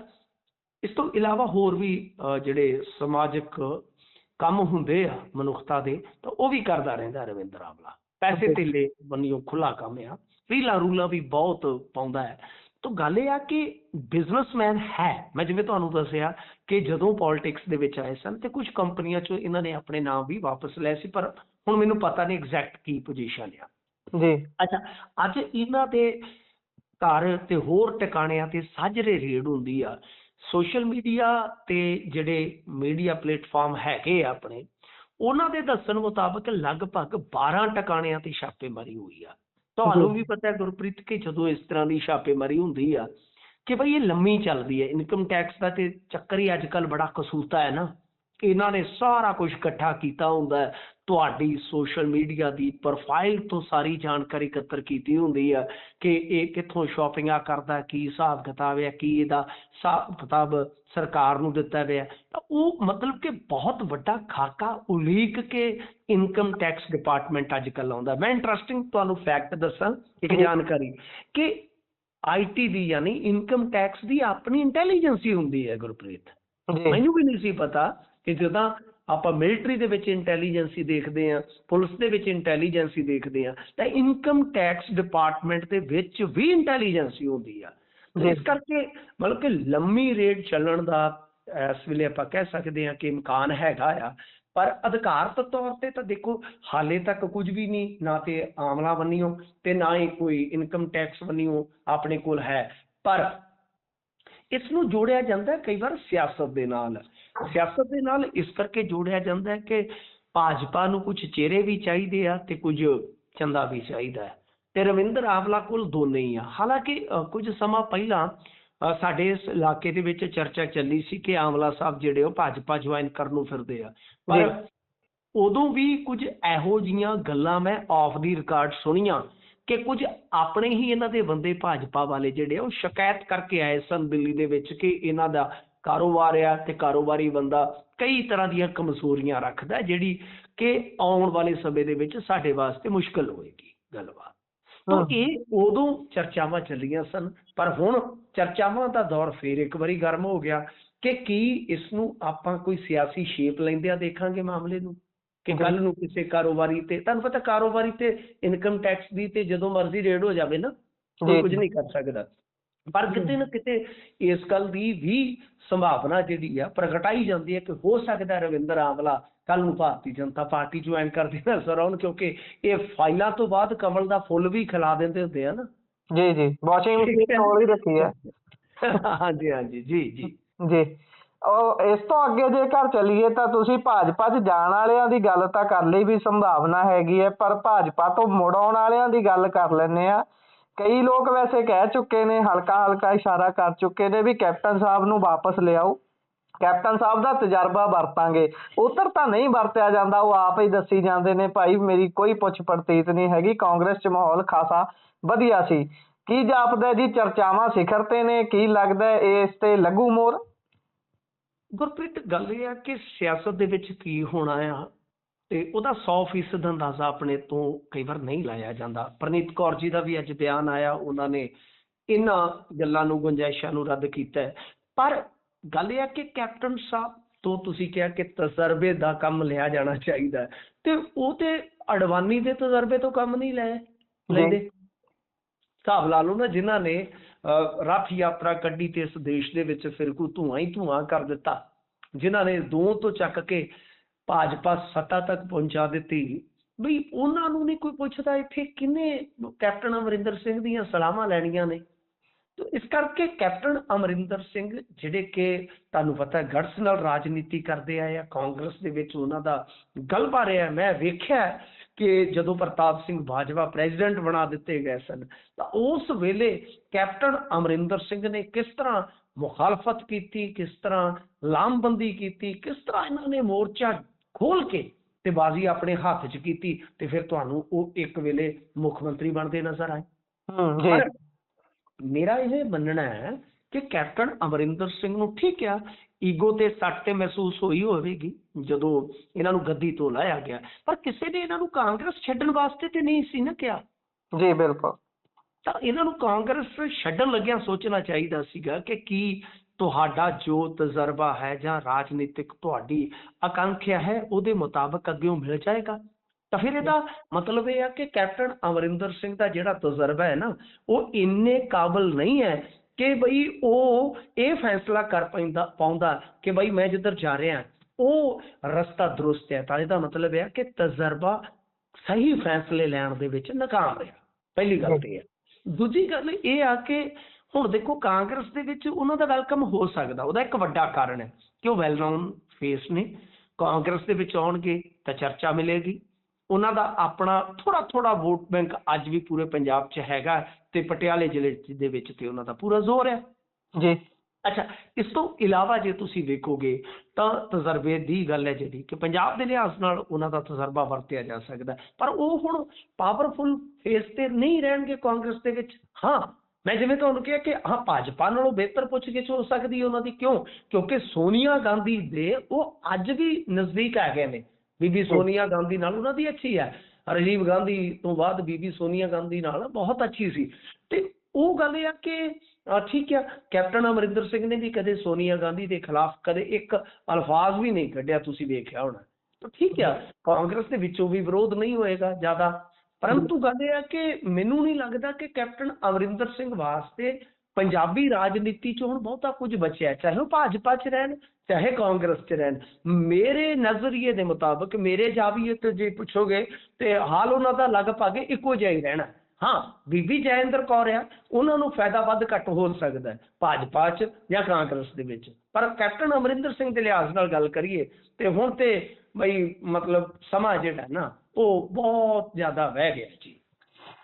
ਇਸ ਤੋਂ ਇਲਾਵਾ ਹੋਰ ਵੀ ਜਿਹੜੇ ਸਮਾਜਿਕ ਕੰਮ ਹੁੰਦੇ ਆ ਮਨੁੱਖਤਾ ਦੇ, ਤਾਂ ਉਹ ਵੀ ਕਰਦਾ ਰਹਿੰਦਾ ਰਵਿੰਦਰ ਆਮਲਾ। ਪੈਸੇ ਧੇਲੇ ਬੰਨਿਓ ਖੁੱਲਾ ਕੰਮ ਆ, ਰੀਲਾਂ ਰੂਲਾਂ ਵੀ ਬਹੁਤ ਪਾਉਂਦਾ ਹੈ। ਤਾਂ ਗੱਲ ਇਹ ਆ ਕਿ ਬਿਜ਼ਨਸਮੈਨ ਹੈ। ਮੈਂ ਜਿਵੇਂ ਤੁਹਾਨੂੰ ਦੱਸਿਆ ਕਿ ਜਦੋਂ ਪੋਲਿਟਿਕਸ ਦੇ ਵਿੱਚ ਆਏ ਸਨ ਤੇ ਕੁਝ ਕੰਪਨੀਆਂ 'ਚੋਂ ਇਹਨਾਂ ਨੇ ਆਪਣੇ ਨਾਮ ਵੀ ਵਾਪਸ ਲਏ ਸੀ, ਪਰ ਹੁਣ ਮੈਨੂੰ ਪਤਾ ਨਹੀਂ ਐਗਜ਼ੈਕਟ ਕੀ ਪੋਜੀਸ਼ਨ ਆ ਜੀ। ਅੱਛਾ, ਅੱਜ ਇਹਨਾਂ ਦੇ ਘਰ ਤੇ ਹੋਰ ਟਿਕਾਣਿਆਂ ਤੇ ਸਾਜਰੇ ਰੇਡ ਹੁੰਦੀ ਆ। ਸੋਸ਼ਲ ਮੀਡੀਆ ਤੇ ਜਿਹੜੇ ਮੀਡੀਆ ਪਲੇਟਫਾਰਮ ਹੈਗੇ ਆ ਆਪਣੇ, ਉਹਨਾਂ ਦੇ ਦੱਸਣ ਮੁਤਾਬਕ ਲਗਭਗ 12 ਟਿਕਾਣਿਆਂ ਤੇ ਛਾਪੇਮਾਰੀ ਹੋਈ ਆ। ਤੁਹਾਨੂੰ ਵੀ ਪਤਾ ਹੈ ਗੁਰਪ੍ਰੀਤ ਕਿ ਜਦੋਂ ਇਸ ਤਰ੍ਹਾਂ ਦੀ ਛਾਪੇਮਾਰੀ ਹੁੰਦੀ ਆ ਕਿ ਬਈ ਇਹ ਲੰਮੀ ਚੱਲਦੀ ਹੈ। ਇਨਕਮ ਟੈਕਸ ਦਾ ਤੇ ਚੱਕਰ ਹੀ ਅੱਜ ਕੱਲ੍ਹ ਬੜਾ ਕਸੂਤਾ ਹੈ ਨਾ, ਇਹਨਾਂ ਨੇ ਸਾਰਾ ਕੁਝ ਇਕੱਠਾ ਕੀਤਾ ਹੁੰਦਾ ਹੈ, ਤੁਹਾਡੀ ਸੋਸ਼ਲ ਮੀਡੀਆ ਦੀ ਪ੍ਰੋਫਾਈਲ ਤੋਂ ਸਾਰੀ ਜਾਣਕਾਰੀ ਇਕੱਤਰ ਕੀਤੀ ਹੁੰਦੀ ਆ ਕਿ ਇਹ ਕਿੱਥੋਂ ਸ਼ਾਪਿੰਗਾਂ ਕਰਦਾ, ਕੀ ਹਿਸਾਬ ਕਿਤਾਬ ਹੈ, ਕੀ ਇਹਦਾ ਹਿਸਾਬ ਕਿਤਾਬ ਸਰਕਾਰ ਨੂੰ ਦਿੱਤਾ ਗਿਆ। ਤਾਂ ਉਹ ਮਤਲਬ ਕਿ ਬਹੁਤ ਵੱਡਾ ਖਾਕਾ ਉਲੀਕ ਕੇ ਇਨਕਮ ਟੈਕਸ ਡਿਪਾਰਟਮੈਂਟ ਅੱਜ ਕੱਲ੍ਹ ਆਉਂਦਾ। ਮੈਂ ਇੰਟਰਸਟਿੰਗ ਤੁਹਾਨੂੰ ਫੈਕਟ ਦੱਸਾਂ, ਇੱਕ ਜਾਣਕਾਰੀ ਕਿ IT ਦੀ ਯਾਨੀ ਇਨਕਮ ਟੈਕਸ ਦੀ ਆਪਣੀ ਇੰਟੈਲੀਜੈਂਸੀ ਹੁੰਦੀ ਹੈ ਗੁਰਪ੍ਰੀਤ। ਮੈਨੂੰ ਵੀ ਨਹੀਂ ਸੀ ਪਤਾ ਕਿ ਜਦੋਂ ਆਪਾਂ ਮਿਲਟਰੀ ਦੇ ਵਿੱਚ ਇੰਟੈਲੀਜੈਂਸੀ ਦੇਖਦੇ ਹਾਂ, ਪੁਲਿਸ ਦੇ ਵਿੱਚ ਇੰਟੈਲੀਜੈਂਸੀ ਦੇਖਦੇ ਹਾਂ, ਤਾਂ ਇਨਕਮ ਟੈਕਸ ਡਿਪਾਰਟਮੈਂਟ ਦੇ ਵਿੱਚ ਵੀ ਇੰਟੈਲੀਜੈਂਸੀ ਹੁੰਦੀ ਆ। ਇਸ ਕਰਕੇ ਮਤਲਬ ਕਿ ਲੰਮੀ ਰੇਡ ਚੱਲਣ ਦਾ ਇਸ ਵੇਲੇ ਆਪਾਂ ਕਹਿ ਸਕਦੇ ਹਾਂ ਕਿ ਇਮਕਾਨ ਹੈਗਾ ਆ। ਪਰ ਅਧਿਕਾਰਤ ਤੌਰ ਤੇ ਤਾਂ ਦੇਖੋ ਹਾਲੇ ਤੱਕ ਕੁਝ ਵੀ ਨਹੀਂ, ਨਾ ਤੇ ਆਮਲਾ ਬੰਨਿਓ ਤੇ ਨਾ ਹੀ ਕੋਈ ਇਨਕਮ ਟੈਕਸ ਬੰਨਿਓ ਆਪਣੇ ਕੋਲ ਹੈ। ਪਰ ਇਸ ਨੂੰ ਜੋੜਿਆ ਜਾਂਦਾ ਕਈ ਵਾਰ ਸਿਆਸਤ ਦੇ ਨਾਲ। ਸਿਆਸਤ ਦੇ ਨਾਲ ਇਸ ਕਰਕੇ ਜੋੜਿਆ ਜਾਂਦਾ ਹੈ ਕਿ ਭਾਜਪਾ ਨੂੰ ਕੁਝ ਚਿਹਰੇ ਵੀ ਚਾਹੀਦੇ ਆ ਤੇ ਕੁਝ ਚੰਦਾ ਵੀ ਚਾਹੀਦਾ ਹੈ, ਤੇ ਰਵਿੰਦਰ ਆਮਲਾ ਕੋਲ ਦੋਨੇ ਹੀ ਆ। ਹਾਲਾਂਕਿ ਕੁਝ ਸਮਾਂ ਪਹਿਲਾਂ ਸਾਡੇ ਇਸ ਇਲਾਕੇ ਦੇ ਵਿੱਚ ਚਰਚਾ ਚੱਲੀ ਸੀ ਕਿ ਆਮਲਾ ਸਾਹਿਬ ਜਿਹੜੇ ਉਹ ਭਾਜਪਾ ਜੁਆਇਨ ਕਰਨ ਨੂੰ ਫਿਰਦੇ ਆ, ਪਰ ਉਦੋਂ ਵੀ ਕੁਝ ਇਹੋ ਜਿਹੀਆਂ ਗੱਲਾਂ ਮੈਂ ਆਫ ਦੀ ਰਿਕਾਰਡ ਸੁਣੀਆਂ ਕਿ ਕੁਝ ਆਪਣੇ ਹੀ ਇਹਨਾਂ ਦੇ ਬੰਦੇ ਭਾਜਪਾ ਵਾਲੇ ਜਿਹੜੇ ਉਹ ਸ਼ਿਕਾਇਤ ਕਰਕੇ ਆਏ ਸਨ ਦਿੱਲੀ ਦੇ ਵਿੱਚ ਕਿ ਇਹਨਾਂ ਦਾ ਕਾਰੋਬਾਰ ਆ ਤੇ ਕਾਰੋਬਾਰੀ ਬੰਦਾ ਕਈ ਤਰ੍ਹਾਂ ਦੀਆਂ ਕਮਜ਼ੋਰੀਆਂ ਰੱਖਦਾ, ਜਿਹੜੀ ਕਿ ਆਉਣ ਵਾਲੇ ਸਮੇਂ ਦੇ ਵਿੱਚ ਸਾਡੇ ਵਾਸਤੇ ਮੁਸ਼ਕਲ ਹੋਏਗੀ ਗੱਲਬਾਤ। ਤਾਂ ਇਹ ਉਦੋਂ ਚਰਚਾਵਾਂ ਚੱਲੀਆਂ ਸਨ, ਪਰ ਹੁਣ ਚਰਚਾਵਾਂ ਦਾ ਦੌਰ ਫੇਰ ਇੱਕ ਵਾਰੀ ਗਰਮ ਹੋ ਗਿਆ ਕਿ ਕੀ ਇਸ ਨੂੰ ਆਪਾਂ ਕੋਈ ਸਿਆਸੀ ਸ਼ੇਪ ਲੈਂਦਿਆਂ ਦੇਖਾਂਗੇ ਮਾਮਲੇ ਨੂੰ, ਕਿ ਕੱਲ ਨੂੰ ਕਿਸੇ ਕਾਰੋਬਾਰੀ ਤੇ, ਤੁਹਾਨੂੰ ਪਤਾ ਕਾਰੋਬਾਰੀ ਤੇ ਇਨਕਮ ਟੈਕਸ ਦੀ ਤੇ ਜਦੋਂ ਮਰਜ਼ੀ ਰੇਡ ਹੋ ਜਾਵੇ ਨਾ, ਕੋਈ ਕੁਝ ਨਹੀਂ ਕਰ ਸਕਦਾ। ਪਰ ਕਿਤੇ ਨਾ ਕਿਤੇ ਇਸ ਗੱਲ ਦੀ ਵੀ ਸੰਭਾਵਨਾ ਜਿਹੜੀ ਆ ਪ੍ਰਗਟਾਈ ਜਾਂਦੀ ਹੈ ਕਿ ਹੋ ਸਕਦਾ ਰਵਿੰਦਰ ਆਮਲਾ ਕੱਲ ਨੂੰ ਭਾਰਤੀ ਜਨਤਾ ਪਾਰਟੀ ਜੁਆਇਨ ਕਰਦੇ ਨਜ਼ਰ ਆਉਣ, ਕਿਉਂਕਿ ਇਹ ਫਾਈਲਾਂ ਤੋਂ ਬਾਅਦ ਕਮਲ ਦਾ ਫੁੱਲ ਵੀ ਖਿਲਾ ਦਿੰਦੇ ਹੁੰਦੇ ਆ ਨਾ। ਜੀ ਜੀ, ਵਾਸ਼ਿੰਗ ਮਸ਼ੀਨ ਕੋਲ ਹੀ ਰੱਖੀ ਹੈ। ਹਾਂਜੀ ਹਾਂਜੀ ਜੀ ਜੀ ਜੀ। ਉਹ ਇਸ ਤੋਂ ਅੱਗੇ ਜੇਕਰ ਚੱਲੀਏ ਤਾਂ ਤੁਸੀਂ ਭਾਜਪਾ 'ਚ ਜਾਣ ਵਾਲਿਆਂ ਦੀ ਗੱਲ ਤਾਂ ਕਰ ਲਈ ਵੀ ਸੰਭਾਵਨਾ ਹੈਗੀ ਹੈ, ਪਰ ਭਾਜਪਾ ਤੋਂ ਮੁੜ ਆਉਣ ਵਾਲਿਆਂ ਦੀ ਗੱਲ ਕਰ ਲੈਂਦੇ ਆ। ਕਈ ਲੋਕ ਵੈਸੇ ਕਹਿ ਚੁੱਕੇ ਨੇ, ਹਲਕਾ ਹਲਕਾ ਇਸ਼ਾਰਾ ਕਰ ਚੁੱਕੇ ਨੇ ਵੀ ਕੈਪਟਨ ਸਾਹਿਬ ਨੂੰ ਵਾਪਸ ਲਿਆਓ, ਕੈਪਟਨ ਸਾਹਿਬ ਦਾ ਤਜਰਬਾ ਵਰਤਾਂਗੇ, ਉੱਧਰ ਤਾਂ ਨਹੀਂ ਵਰਤਿਆ ਜਾਂਦਾ। ਉਹ ਆਪ ਹੀ ਦੱਸੀ ਜਾਂਦੇ ਨੇ ਭਾਈ ਮੇਰੀ ਕੋਈ ਪੁੱਛ ਪੜਤੀਤ ਨਹੀਂ ਹੈਗੀ, ਕਾਂਗਰਸ 'ਚ ਮਾਹੌਲ ਖਾਸਾ ਵਧੀਆ ਸੀ। ਕੀ ਜਾਪਦਾ ਜੀ, ਚਰਚਾਵਾਂ ਸਿਖਰ ਤੇ ਨੇ, ਕੀ ਲੱਗਦਾ ਇਸ ਤੇ ਲੱਗੂ ਮੋਹਰ? ਗੁਰਪ੍ਰੀਤ, ਗੱਲ ਇਹ ਆ ਕਿ ਸਿਆਸਤ ਦੇ ਵਿੱਚ ਕੀ ਹੋਣਾ ਆ ਤੇ ਉਹਦਾ 100% ਅੰਦਾਜ਼ਾ ਆਪਣੇ ਤੋਂ ਕਈ ਵਾਰ ਨਹੀਂ ਲਾਇਆ ਜਾਂਦਾ। ਪ੍ਰਨੀਤ ਕੌਰ ਜੀ ਦਾ ਵੀ ਅੱਜ ਬਿਆਨ ਆਇਆ, ਉਹਨਾਂ ਨੇ ਇਹਨਾਂ ਗੱਲਾਂ ਨੂੰ, ਗੁੰਜਾਇਸ਼ਾਂ ਨੂੰ ਰੱਦ ਕੀਤਾ ਹੈ। ਪਰ ਗੱਲ ਇਹ ਆ ਕਿ ਕੈਪਟਨ ਸਾਹਿਬ ਤੋਂ ਤੁਸੀਂ ਕਿਹਾ ਕਿ ਤਜਰਬੇ ਦਾ ਕੰਮ ਲਿਆ ਜਾਣਾ ਚਾਹੀਦਾ, ਤੇ ਉਹ ਤੇ ਅਡਵਾਨੀ ਦੇ ਤਜਰਬੇ ਤੋਂ ਕੰਮ ਨਹੀਂ ਲੈਂਦੇ। ਹਿਸਾਬ ਲਾ ਲਓ ਨਾ, ਜਿਨ੍ਹਾਂ ਨੇ ਰੱਥ ਯਾਤਰਾ ਕੱਢੀ ਤੇ ਇਸ ਦੇਸ਼ ਦੇ ਵਿੱਚ ਫਿਰਕੂ ਧੂੰਆਂ ਹੀ ਧੂੰਆਂ ਕਰ ਦਿੱਤਾ, ਜਿਨ੍ਹਾਂ ਨੇ 2 ਤੋਂ ਚੱਕ ਕੇ ਭਾਜਪਾ ਸੱਤਾ ਤੱਕ ਪਹੁੰਚਾ ਦਿੱਤੀ, ਬਈ ਉਹਨਾਂ ਨੂੰ ਨਹੀਂ ਕੋਈ ਪੁੱਛਦਾ ਇੱਥੇ ਕਿਹਨੇ ਕੈਪਟਨ ਅਮਰਿੰਦਰ ਸਿੰਘ ਦੀਆਂ ਸਲਾਹਾਂ ਲੈਣੀਆਂ ਨੇ। ਤੇ ਇਸ ਕਰਕੇ ਕੈਪਟਨ ਅਮਰਿੰਦਰ ਸਿੰਘ, ਜਿਹੜੇ ਕਿ ਤੁਹਾਨੂੰ ਪਤਾ ਗੜਸ ਨਾਲ ਰਾਜਨੀਤੀ ਕਰਦੇ ਆਏ ਆ, ਕਾਂਗਰਸ ਦੇ ਵਿੱਚ ਉਹਨਾਂ ਦਾ ਗਲਬਾ ਰਿਹਾ। ਮੈਂ ਵੇਖਿਆ ਕਿ ਜਦੋਂ ਪ੍ਰਤਾਪ ਸਿੰਘ ਬਾਜਵਾ ਪ੍ਰੈਜ਼ੀਡੈਂਟ ਬਣਾ ਦਿੱਤੇ ਗਏ ਸਨ, ਤਾਂ ਉਸ ਵੇਲੇ ਕੈਪਟਨ ਅਮਰਿੰਦਰ ਸਿੰਘ ਨੇ ਕਿਸ ਤਰ੍ਹਾਂ ਮੁਖਾਲਫਤ ਕੀਤੀ, ਕਿਸ ਤਰ੍ਹਾਂ ਲਾਮਬੰਦੀ ਕੀਤੀ, ਕਿਸ ਤਰ੍ਹਾਂ ਇਹਨਾਂ ਨੇ ਮੋਰਚਾ ਖੋਲ ਕੇ ਤੇ ਬਾਜ਼ੀ ਆਪਣੇ ਹੱਥ 'ਚ ਕੀਤੀ, ਤੇ ਫਿਰ ਤੁਹਾਨੂੰ ਉਹ ਇੱਕ ਵੇਲੇ ਮੁੱਖ ਮੰਤਰੀ ਬਣਦੇ ਨਜ਼ਰ ਆਏ। ਪਰ ਮੇਰਾ ਇਹ ਮੰਨਣਾ ਹੈ ਕਿ ਕੈਪਟਨ ਅਮਰਿੰਦਰ ਸਿੰਘ ਨੂੰ, ਠੀਕ ਆ, ਈਗੋ ਤੇ ਸੱਟ ਤੇ ਮਹਿਸੂਸ ਹੋਈ ਹੋਵੇਗੀ ਜਦੋਂ ਇਹਨਾਂ ਨੂੰ ਗੱਦੀ ਤੋਂ ਲਾਇਆ ਗਿਆ, ਪਰ ਕਿਸੇ ਨੇ ਇਹਨਾਂ ਨੂੰ ਕਾਂਗਰਸ ਛੱਡਣ ਵਾਸਤੇ ਤੇ ਨਹੀਂ ਸੀ ਨਾ ਕਿਹਾ। ਜੀ ਬਿਲਕੁਲ। ਤਾਂ ਇਹਨਾਂ ਨੂੰ ਕਾਂਗਰਸ ਛੱਡਣ ਲੱਗਿਆਂ ਸੋਚਣਾ ਚਾਹੀਦਾ ਸੀਗਾ ਕਿ ਕੀ ਤੁਹਾਡਾ ਜੋ ਤਜਰਬਾ ਹੈ ਜਾਂ ਰਾਜਨੀਤਿਕ ਤੁਹਾਡੀ ਆਕਾਂਖਿਆ ਹੈ ਉਹਦੇ ਮੁਤਾਬਕ ਅੱਗਿਓਂ ਮਿਲ ਜਾਏਗਾ। ਤਾਂ ਫਿਰ ਇਹਦਾ ਮਤਲਬ ਇਹ ਆ ਕਿ ਕੈਪਟਨ ਅਮਰਿੰਦਰ ਸਿੰਘ ਦਾ ਜਿਹੜਾ ਤਜਰਬਾ ਹੈ ਨਾ, ਉਹ ਇੰਨੇ ਕਾਬਲ ਨਹੀਂ ਹੈ ਕਿ ਬਈ ਉਹ ਇਹ ਫੈਸਲਾ ਕਰ ਪਾਉਂਦਾ ਕਿ ਬਈ ਮੈਂ ਜਿੱਧਰ ਜਾ ਰਿਹਾ ਉਹ ਰਸਤਾ ਦਰੁਸਤ ਹੈ। ਤਾਂ ਇਹਦਾ ਮਤਲਬ ਇਹ ਆ ਕਿ ਤਜਰਬਾ ਸਹੀ ਫੈਸਲੇ ਲੈਣ ਦੇ ਵਿੱਚ ਨਾਕਾਮ ਰਿਹਾ। ਪਹਿਲੀ ਗੱਲ ਤੇ ਹੈ। ਦੂਜੀ ਗੱਲ ਇਹ ਆ ਕਿ ਹੁਣ ਦੇਖੋ, ਕਾਂਗਰਸ ਦੇ ਵਿੱਚ ਉਹਨਾਂ ਦਾ ਵੈਲਕਮ ਹੋ ਸਕਦਾ, ਉਹਦਾ ਇੱਕ ਵੱਡਾ ਕਾਰਨ ਹੈ ਕਿ ਉਹ ਵੈਲ ਨੋਨ ਫੇਸ ਨੇ। ਕਾਂਗਰਸ ਦੇ ਵਿੱਚ ਆਉਣਗੇ ਤਾਂ ਚਰਚਾ ਮਿਲੇਗੀ, ਉਹਨਾਂ ਦਾ ਆਪਣਾ ਥੋੜਾ ਵੋਟ ਬੈਂਕ ਅੱਜ ਵੀ ਪੂਰੇ ਪੰਜਾਬ 'ਚ ਹੈਗਾ, ਤੇ ਪਟਿਆਲੇ ਜ਼ਿਲ੍ਹੇ ਦੇ ਵਿੱਚ ਤੇ ਉਹਨਾਂ ਦਾ ਪੂਰਾ ਜ਼ੋਰ ਹੈ ਜੀ। ਅੱਛਾ, ਇਸ ਤੋਂ ਇਲਾਵਾ ਜੇ ਤੁਸੀਂ ਵੇਖੋਗੇ ਤਾਂ ਤਜਰਬੇ ਦੀ ਗੱਲ ਹੈ ਜਿਹੜੀ ਕਿ ਪੰਜਾਬ ਦੇ ਲਿਹਾਜ਼ ਨਾਲ ਉਹਨਾਂ ਦਾ ਤਜਰਬਾ ਵਰਤਿਆ ਜਾ ਸਕਦਾ, ਪਰ ਉਹ ਹੁਣ ਪਾਵਰਫੁਲ ਫੇਸ ਤੇ ਨਹੀਂ ਰਹਿਣਗੇ ਕਾਂਗਰਸ ਦੇ ਵਿੱਚ। ਹਾਂ, ਮੈਂ ਜਿਵੇਂ ਤੁਹਾਨੂੰ ਕਿਹਾ ਕਿ ਹਾਂ, ਭਾਜਪਾ ਨਾਲੋਂ ਬਿਹਤਰ ਪੁੱਛਗਿੱਛ ਹੋ ਸਕਦੀ ਹੈ ਉਹਨਾਂ ਦੀ। ਕਿਉਂ? ਕਿਉਂਕਿ ਸੋਨੀਆ ਗਾਂਧੀ ਦੇ ਉਹ ਅੱਜ ਵੀ ਨਜ਼ਦੀਕ ਆ ਗਏ ਨੇ। ਬੀਬੀ ਸੋਨੀਆ ਗਾਂਧੀ ਨਾਲ ਉਹਨਾਂ ਦੀ ਅੱਛੀ ਹੈ। ਰਾਜੀਵ ਗਾਂਧੀ ਤੋਂ ਬਾਅਦ ਬੀਬੀ ਸੋਨੀਆ ਗਾਂਧੀ ਨਾਲ ਬਹੁਤ ਅੱਛੀ ਸੀ। ਤੇ ਉਹ ਗੱਲ ਇਹ ਆ ਕਿ ਠੀਕ ਆ, ਕੈਪਟਨ ਅਮਰਿੰਦਰ ਸਿੰਘ ਨੇ ਵੀ ਕਦੇ ਸੋਨੀਆ ਗਾਂਧੀ ਦੇ ਖਿਲਾਫ ਕਦੇ ਇੱਕ ਅਲਫਾਜ਼ ਵੀ ਨਹੀਂ ਕੱਢਿਆ, ਤੁਸੀਂ ਵੇਖਿਆ ਹੋਣਾ। ਤਾਂ ਠੀਕ ਆ, ਕਾਂਗਰਸ ਦੇ ਵਿੱਚੋਂ ਵੀ ਵਿਰੋਧ ਨਹੀਂ ਹੋਏਗਾ ਜ਼ਿਆਦਾ। ਪਰੰਤੂ ਗੱਲ ਇਹ ਆ ਕਿ ਮੈਨੂੰ ਨਹੀਂ ਲੱਗਦਾ ਕਿ ਕੈਪਟਨ ਅਮਰਿੰਦਰ ਸਿੰਘ ਵਾਸਤੇ ਪੰਜਾਬੀ ਰਾਜਨੀਤੀ 'ਚ ਹੁਣ ਬਹੁਤਾ ਕੁਝ ਬਚਿਆ, ਚਾਹੇ ਉਹ ਭਾਜਪਾ 'ਚ ਰਹਿਣ ਚਾਹੇ ਕਾਂਗਰਸ 'ਚ ਰਹਿਣ। ਮੇਰੇ ਨਜ਼ਰੀਏ ਦੇ ਮੁਤਾਬਕ, ਮੇਰੇ ਜਾਵੀਏ ਤੇ ਜੇ ਪੁੱਛੋਗੇ ਤੇ ਹਾਲ ਉਹਨਾਂ ਦਾ ਲਗਭਗ ਇੱਕੋ ਜਿਹਾ ਹੀ ਰਹਿਣਾ। ਹਾਂ, ਬੀਬੀ ਜੈਇੰਦਰ ਕੌਰ ਆ, ਉਹਨਾਂ ਨੂੰ ਫਾਇਦਾ ਵੱਧ ਘੱਟ ਹੋ ਸਕਦਾ ਭਾਜਪਾ 'ਚ ਜਾਂ ਕਾਂਗਰਸ ਦੇ ਵਿੱਚ। ਪਰ ਕੈਪਟਨ ਅਮਰਿੰਦਰ ਸਿੰਘ ਦੇ ਲਿਹਾਜ਼ ਨਾਲ ਗੱਲ ਕਰੀਏ ਤੇ ਹੁਣ ਤੇ ਬਈ ਮਤਲਬ ਸਮਾਂ ਜਿਹੜਾ ਨਾ ਉਹ ਬਹੁਤ ਜ਼ਿਆਦਾ ਵਹਿ ਗਿਆ ਜੀ।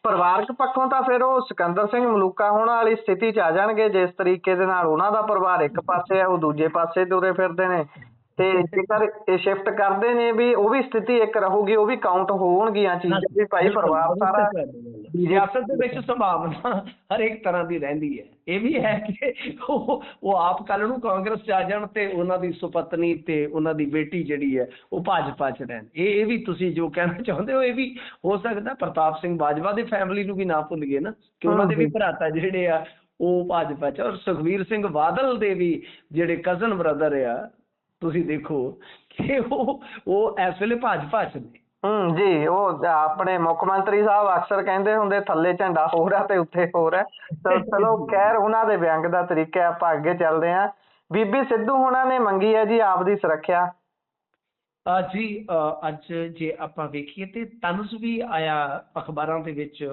ਪਰਿਵਾਰਕ ਪੱਖੋਂ ਤਾਂ ਫਿਰ ਉਹ ਸਿਕੰਦਰ ਸਿੰਘ ਮਲੂਕਾ ਹੋਣ ਵਾਲੀ ਸਥਿਤੀ 'ਚ ਆ ਜਾਣਗੇ, ਜਿਸ ਤਰੀਕੇ ਦੇ ਨਾਲ ਉਹਨਾਂ ਦਾ ਪਰਿਵਾਰ ਇੱਕ ਪਾਸੇ ਹੈ, ਉਹ ਦੂਜੇ ਪਾਸੇ ਤੁਰੇ ਫਿਰਦੇ ਨੇ। ਤੇ ਜੇਕਰ ਇਹ ਸ਼ਿਫਟ ਕਰਦੇ ਨੇ ਵੀ ਉਹ ਵੀ ਸਥਿਤੀ ਇੱਕ ਰਹੂਗੀ, ਉਹ ਵੀ ਕਾਊਂਟ ਹੋਣਗੀਆਂ ਚੀਜ਼ਾਂ ਵੀ ਭਾਈ ਪਰਿਵਾਰ ਸਾਰਾ। ਸਿਆਸਤ ਦੇ ਵਿੱਚ ਸੰਭਾਵਨਾ ਹਰੇਕ ਤਰ੍ਹਾਂ ਦੀ ਰਹਿੰਦੀ ਹੈ। ਇਹ ਵੀ ਹੈ ਕਿ ਉਹ ਆਪ ਕੱਲ ਨੂੰ ਕਾਂਗਰਸ 'ਚ ਆ ਜਾਣ ਤੇ ਉਹਨਾਂ ਦੀ ਸੁਪਤਨੀ ਤੇ ਉਹਨਾਂ ਦੀ ਬੇਟੀ ਜਿਹੜੀ ਹੈ ਉਹ ਭਾਜਪਾ 'ਚ ਰਹਿਣ। ਇਹ ਵੀ ਤੁਸੀਂ ਜੋ ਕਹਿਣਾ ਚਾਹੁੰਦੇ ਹੋ, ਇਹ ਵੀ ਹੋ ਸਕਦਾ। ਪ੍ਰਤਾਪ ਸਿੰਘ ਬਾਜਵਾ ਦੀ ਫੈਮਿਲੀ ਨੂੰ ਵੀ ਨਾ ਭੁੱਲ ਗਏ ਨਾ ਕਿ ਉਹਨਾਂ ਦੇ ਵੀ ਭਰਾਤਾ ਜਿਹੜੇ ਆ ਉਹ ਭਾਜਪਾ 'ਚ, ਔਰ ਸੁਖਬੀਰ ਸਿੰਘ ਬਾਦਲ ਦੇ ਵੀ ਜਿਹੜੇ ਕਜ਼ਨ ਬ੍ਰਦਰ ਆ, ਤੁਸੀਂ ਦੇਖੋ ਕਿ ਉਹ ਇਸ ਵੇਲੇ ਭਾਜਪਾ 'ਚ ਨੇ। ਜੀ, ਉਹ ਆਪਣੇ ਮੁੱਖ ਮੰਤਰੀ ਸਾਹਿਬ ਅਕਸਰ ਕਹਿੰਦੇ ਹੁੰਦੇ ਥੱਲੇ ਝੰਡਾ ਹੋਰ ਹੈ ਤੇ ਉੱਥੇ ਹੋਰ ਹੈ। ਤਾਂ ਚਲੋ ਖੈਰ, ਉਹਨਾਂ ਦੇ ਵਿਅੰਗ ਦਾ ਤਰੀਕਾ, ਆਪਾਂ ਅੱਗੇ ਚੱਲਦੇ ਹਾਂ। ਬੀਬੀ ਸਿੱਧੂ ਹੋਣਾ ਨੇ ਮੰਗੀ ਹੈ ਜੀ ਆਪ ਦੀ ਸੁਰੱਖਿਆ। ਜੀ, ਅੱਜ ਜੇ ਆਪਾਂ ਵੇਖੀਏ ਤੇ ਤਨਜ਼ ਵੀ ਆਇਆ ਅਖਬਾਰਾਂ ਦੇ ਵਿੱਚ,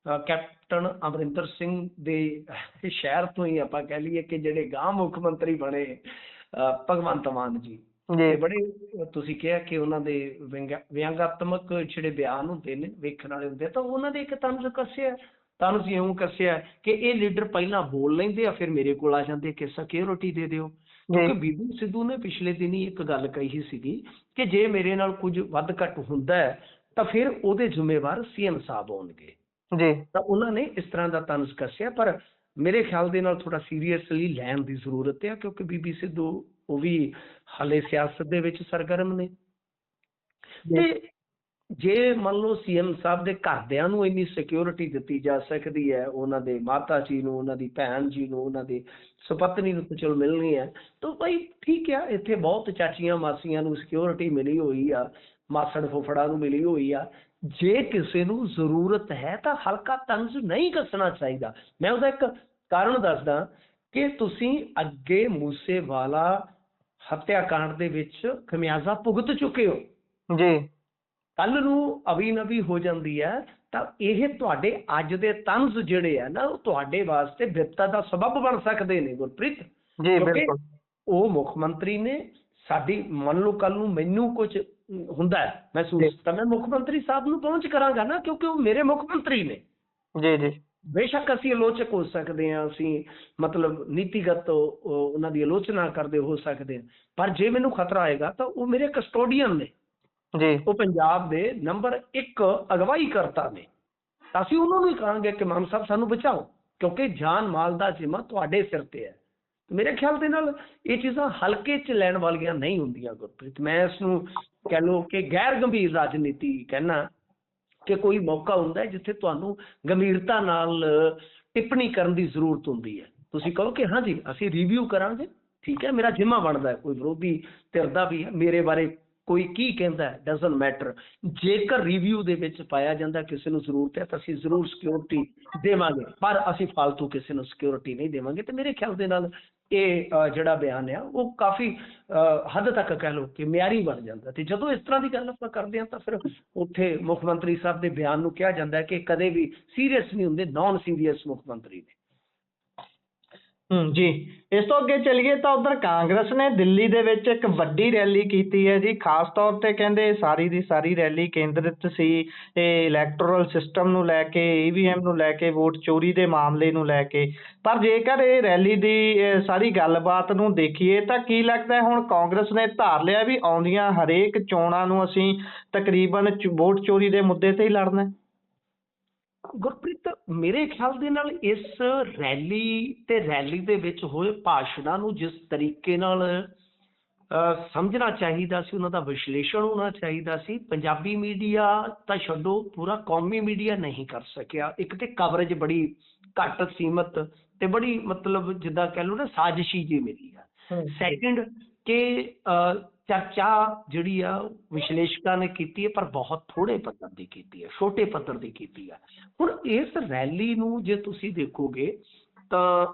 ਕੈਪਟਨ ਅਮਰਿੰਦਰ ਸਿੰਘ ਦੇ ਸ਼ਹਿਰ ਤੋਂ ਹੀ ਆਪਾਂ ਕਹਿ ਲਈਏ ਕਿ ਜਿਹੜੇ ਗਾਂ ਮੁੱਖ ਮੰਤਰੀ ਬਣੇ ਭਗਵੰਤ ਮਾਨ ਜੀ, ਬੜੇ ਤੁਸੀਂ ਕਿਹਾ ਕਿ ਉਹਨਾਂ ਦੇ ਵਿਅੰਗਾਤਮਕ ਜਿਹੜੇ ਬਿਆਨ ਹੁੰਦੇ ਨੇ ਵੇਖਣ ਵਾਲੇ ਹੁੰਦੇ, ਤਾਂ ਉਹਨਾਂ ਦੇ ਇੱਕ ਤਨਜ਼ ਇਉਂ ਕੱਸਿਆ ਕਿ ਇਹ ਲੀਡਰ ਪਹਿਲਾਂ ਬੋਲ ਲੈਂਦੇ ਆ, ਫਿਰ ਮੇਰੇ ਕੋਲ ਆ ਜਾਂਦੇ ਕਿ ਸਿਕਿਉਰਿਟੀ ਦੇ ਦਿਓ, ਕਿਉਂਕਿ ਬੀਬੀ ਸਿੱਧੂ ਨੇ ਪਿਛਲੇ ਦਿਨੀ ਇੱਕ ਗੱਲ ਕਹੀ ਸੀਗੀ ਕਿ ਜੇ ਮੇਰੇ ਨਾਲ ਕੁਝ ਵੱਧ ਘੱਟ ਹੁੰਦਾ ਹੈ ਤਾਂ ਫਿਰ ਉਹਦੇ ਜ਼ਿੰਮੇਵਾਰ ਸੀਐਮ ਸਾਹਿਬ ਹੋਣਗੇ। ਜੀ ਤਾਂ ਉਹਨਾਂ ਨੇ ਇਸ ਤਰ੍ਹਾਂ ਦਾ ਤੰਜ਼ ਕੱਸਿਆ, ਪਰ ਮੇਰੇ ਖਿਆਲ ਦੇ ਨਾਲ ਥੋੜਾ ਸੀਰੀਅਸਲੀ ਲੈਣ ਦੀ ਜ਼ਰੂਰਤ ਹੈ, ਕਿਉਂਕਿ ਬੀਬੀ ਸਿੱਧੂ ਉਹ ਵੀ ਹਾਲੇ ਸਿਆਸਤ ਦੇ ਵਿੱਚ ਸਰਗਰਮ ਨੇ। ਤੇ ਜੇ ਮੰਨ ਲਓ ਸੀਐਮ ਸਾਹਿਬ ਦੇ ਘਰਦਿਆਂ ਨੂੰ ਇੰਨੀ ਸਿਕਿਉਰਿਟੀ ਦਿੱਤੀ ਜਾ ਸਕਦੀ ਹੈ, ਉਹਨਾਂ ਦੇ ਮਾਤਾ ਜੀ ਨੂੰ, ਉਹਨਾਂ ਦੀ ਭੈਣ ਜੀ ਨੂੰ, ਉਹਨਾਂ ਦੀ ਸੁਪਤਨੀ ਨੂੰ ਤਾਂ ਚਲੋ ਮਿਲਣੀ ਹੈ, ਤਾਂ ਭਾਈ ਠੀਕ ਆ। ਇੱਥੇ ਬਹੁਤ ਚਾਚੀਆਂ ਮਾਸੀਆਂ ਨੂੰ ਸਿਕਿਉਰਿਟੀ ਮਿਲੀ ਹੋਈ ਆ, ਮਾਸੜ ਫੁੱਫੜਾ ਨੂੰ ਮਿਲੀ ਹੋਈ ਆ। ਜੇ ਕਿਸੇ ਨੂੰ ਜ਼ਰੂਰਤ ਹੈ ਤਾਂ ਹਲਕਾ ਤੰਜ਼ ਨਹੀਂ ਕੱਸਣਾ ਚਾਹੀਦਾ। ਮੈਂ ਉਹਦਾ ਇੱਕ ਕਾਰਨ ਦੱਸਦਾ ਕਿ ਤੁਸੀਂ ਅੱਗੇ ਮੂਸੇਵਾਲਾ ਹੱਤਿਆਕਾਂਡ ਦੇ ਵਿੱਚ ਖਮਿਆਜ਼ਾ ਭੁਗਤ ਚੁੱਕੇ ਹੋ। ਜੀ ਕੱਲ ਨੂੰ ਅਵੀ ਨਵੀ ਹੋ ਜਾਂਦੀ ਹੈ ਤਾਂ ਇਹ ਤੁਹਾਡੇ ਅੱਜ ਦੇ ਤੰਜ਼ ਜਿਹੜੇ ਆ ਨਾ, ਉਹ ਤੁਹਾਡੇ ਵਾਸਤੇ ਬਿਪਤਾ ਦਾ ਸਬਬ ਬਣ ਸਕਦੇ ਨੇ ਗੁਰਪ੍ਰੀਤ। ਜੀ ਕਿਉਂਕਿ ਬਿਲਕੁਲ ਉਹ ਮੁੱਖ ਮੰਤਰੀ ਨੇ। ਸਾਡੀ ਮੰਨ ਲਓ ਕੱਲ ਨੂੰ ਮੈਨੂੰ ਕੁਝ ਹੁੰਦਾ ਹੈ ਮਹਿਸੂਸ, ਤਾਂ ਮੈਂ ਮੁੱਖ ਮੰਤਰੀ ਸਾਹਿਬ ਨੂੰ ਪਹੁੰਚ ਕਰਾਂਗਾ ਨਾ, ਕਿਉਂਕਿ ਉਹ ਮੇਰੇ ਮੁੱਖ ਮੰਤਰੀ ਨੇ। ਜੀ ਜੀ ਬੇਸ਼ੱਕ ਅਸੀਂ ਆਲੋਚਕ ਹੋ ਸਕਦੇ ਹਾਂ, ਅਸੀਂ ਮਤਲਬ ਨੀਤੀਗਤ ਉਹਨਾਂ ਦੀ ਆਲੋਚਨਾ ਕਰਦੇ ਹੋ ਸਕਦੇ ਹਾਂ, ਪਰ ਜੇ ਮੈਨੂੰ ਖਤਰਾ ਆਏਗਾ ਤਾਂ ਉਹ ਮੇਰੇ ਕਸਟੋਡੀਅਨ ਨੇ, ਜੀ ਉਹ ਪੰਜਾਬ ਦੇ ਨੰਬਰ 1 ਅਗਵਾਈ ਕਰਤਾ ਨੇ। ਤਾਂ ਅਸੀਂ ਉਹਨਾਂ ਨੂੰ ਹੀ ਕਹਾਂਗੇ ਕਿ ਮਾਨ ਸਾਹਿਬ ਸਾਨੂੰ ਬਚਾਓ, ਕਿਉਂਕਿ ਜਾਨ ਮਾਲ ਦਾ ਜ਼ਿੰਮਾ ਤੁਹਾਡੇ ਸਿਰ ਤੇ ਹੈ। ਮੇਰੇ ਖਿਆਲ ਦੇ ਨਾਲ ਇਹ ਚੀਜ਼ਾਂ ਹਲਕੇ 'ਚ ਲੈਣ ਵਾਲੀਆਂ ਨਹੀਂ ਹੁੰਦੀਆਂ ਗੁਰਪ੍ਰੀਤ। ਮੈਂ ਇਸ ਨੂੰ ਕਹਿ ਲਓ ਕਿ ਗੈਰ ਗੰਭੀਰ ਰਾਜਨੀਤੀ ਕਹਿਣਾ ਕਿ ਕੋਈ ਮੌਕਾ ਹੁੰਦਾ ਹੈ ਜਿੱਥੇ ਤੁਹਾਨੂੰ ਗੰਭੀਰਤਾ ਨਾਲ ਟਿੱਪਣੀ ਕਰਨ ਦੀ ਜ਼ਰੂਰਤ ਹੁੰਦੀ ਹੈ। ਤੁਸੀਂ ਕਹੋ ਕਿ ਹਾਂਜੀ ਅਸੀਂ ਰਿਵਿਊ ਕਰਾਂਗੇ, ਠੀਕ ਹੈ, ਮੇਰਾ ਜ਼ਿੰਮਾ ਬਣਦਾ ਹੈ। ਕੋਈ ਵਿਰੋਧੀ ਧਿਰ ਦਾ ਵੀ ਹੈ, ਮੇਰੇ ਬਾਰੇ ਕੋਈ ਕੀ ਕਹਿੰਦਾ ਡਜ਼ਨਟ ਮੈਟਰ। ਜੇਕਰ ਰਿਵਿਊ ਦੇ ਵਿੱਚ ਪਾਇਆ ਜਾਂਦਾ ਕਿਸੇ ਨੂੰ ਜ਼ਰੂਰਤ ਹੈ ਤਾਂ ਅਸੀਂ ਜ਼ਰੂਰ ਸਿਕਿਉਰਿਟੀ ਦੇਵਾਂਗੇ, ਪਰ ਅਸੀਂ ਫਾਲਤੂ ਕਿਸੇ ਨੂੰ ਸਿਕਿਉਰਿਟੀ ਨਹੀਂ ਦੇਵਾਂਗੇ। ਤੇ ਮੇਰੇ ਖਿਆਲ ਦੇ ਨਾਲ ਇਹ ਜਿਹੜਾ ਬਿਆਨ ਆ ਉਹ ਕਾਫੀ ਹੱਦ ਤੱਕ ਕਹਿ ਲਓ ਕਿ ਮਿਆਰੀ ਬਣ ਜਾਂਦਾ। ਤੇ ਜਦੋਂ ਇਸ ਤਰ੍ਹਾਂ ਦੀ ਗੱਲ ਆਪਾਂ ਕਰਦੇ ਹਾਂ ਤਾਂ ਫਿਰ ਉੱਥੇ ਮੁੱਖ ਮੰਤਰੀ ਸਾਹਿਬ ਦੇ ਬਿਆਨ ਨੂੰ ਕਿਹਾ ਜਾਂਦਾ ਹੈ ਕਿ ਕਦੇ ਵੀ ਸੀਰੀਅਸ ਨਹੀਂ ਹੁੰਦੇ, ਨਾਨ ਸੀਰੀਅਸ ਮੁੱਖ ਮੰਤਰੀ ਨੇ। ਜੀ ਇਸ ਤੋਂ ਅੱਗੇ ਚੱਲੀਏ ਤਾਂ ਉਧਰ ਕਾਂਗਰਸ ਨੇ ਦਿੱਲੀ ਦੇ ਵਿੱਚ ਇੱਕ ਵੱਡੀ ਰੈਲੀ ਕੀਤੀ ਹੈ ਜੀ। ਖਾਸ ਤੌਰ ਤੇ ਕਹਿੰਦੇ ਸਾਰੀ ਦੀ ਸਾਰੀ ਰੈਲੀ ਕੇਂਦਰਿਤ ਸੀ ਇਹ ਇਲੈਕਟੋਰਲ ਸਿਸਟਮ ਨੂੰ ਲੈ ਕੇ, ਈਵੀਐਮ ਨੂੰ ਲੈ ਕੇ, ਵੋਟ ਚੋਰੀ ਦੇ ਮਾਮਲੇ ਨੂੰ ਲੈ ਕੇ। ਪਰ ਜੇਕਰ ਇਹ ਰੈਲੀ ਦੀ ਸਾਰੀ ਗੱਲਬਾਤ ਨੂੰ ਦੇਖੀਏ ਤਾਂ ਕੀ ਲੱਗਦਾ ਹੁਣ ਕਾਂਗਰਸ ਨੇ ਧਾਰ ਲਿਆ ਵੀ ਆਉਂਦੀਆਂ ਹਰੇਕ ਚੋਣਾਂ ਨੂੰ ਅਸੀਂ ਤਕਰੀਬਨ ਵੋਟ ਚੋਰੀ ਦੇ ਮੁੱਦੇ ਤੇ ਹੀ ਲੜਨਾ? ਗੁਰਪ੍ਰੀਤ ਮੇਰੇ ਖਿਆਲ ਦੇ ਨਾਲ ਇਸ ਰੈਲੀ ਤੇ ਰੈਲੀ ਦੇ ਵਿੱਚ ਹੋਏ ਭਾਸ਼ਣਾਂ ਨੂੰ ਜਿਸ ਤਰੀਕੇ ਨਾਲ ਸਮਝਣਾ ਚਾਹੀਦਾ ਸੀ, ਉਹਨਾਂ ਦਾ ਵਿਸ਼ਲੇਸ਼ਣ ਹੋਣਾ ਚਾਹੀਦਾ ਸੀ। ਪੰਜਾਬੀ ਮੀਡੀਆ ਤਾਂ ਛੱਡੋ, ਪੂਰਾ ਕੌਮੀ ਮੀਡੀਆ ਨਹੀਂ ਕਰ ਸਕਿਆ। ਇੱਕ ਤੇ ਕਵਰੇਜ ਬੜੀ ਘੱਟ, ਸੀਮਤ ਤੇ ਬੜੀ ਮਤਲਬ ਜਿੱਦਾਂ ਕਹਿ ਲਓ ਨਾ ਸਾਜ਼ਿਸ਼ੀ ਜਿਹੀ ਮਿਲੀ ਆ। ਸੈਕਿੰਡ ਕਿ ਚਰਚਾ ਜਿਹੜੀ ਆ ਵਿਸ਼ਲੇਸ਼ਕਾਂ ਨੇ ਕੀਤੀ ਹੈ, ਪਰ ਬਹੁਤ ਥੋੜੇ ਪੱਧਰ ਦੀ ਕੀਤੀ ਹੈ, ਛੋਟੇ ਪੱਧਰ ਦੀ ਕੀਤੀ ਆ। ਹੁਣ ਇਸ ਰੈਲੀ ਨੂੰ ਜੇ ਤੁਸੀਂ ਦੇਖੋਗੇ ਤਾਂ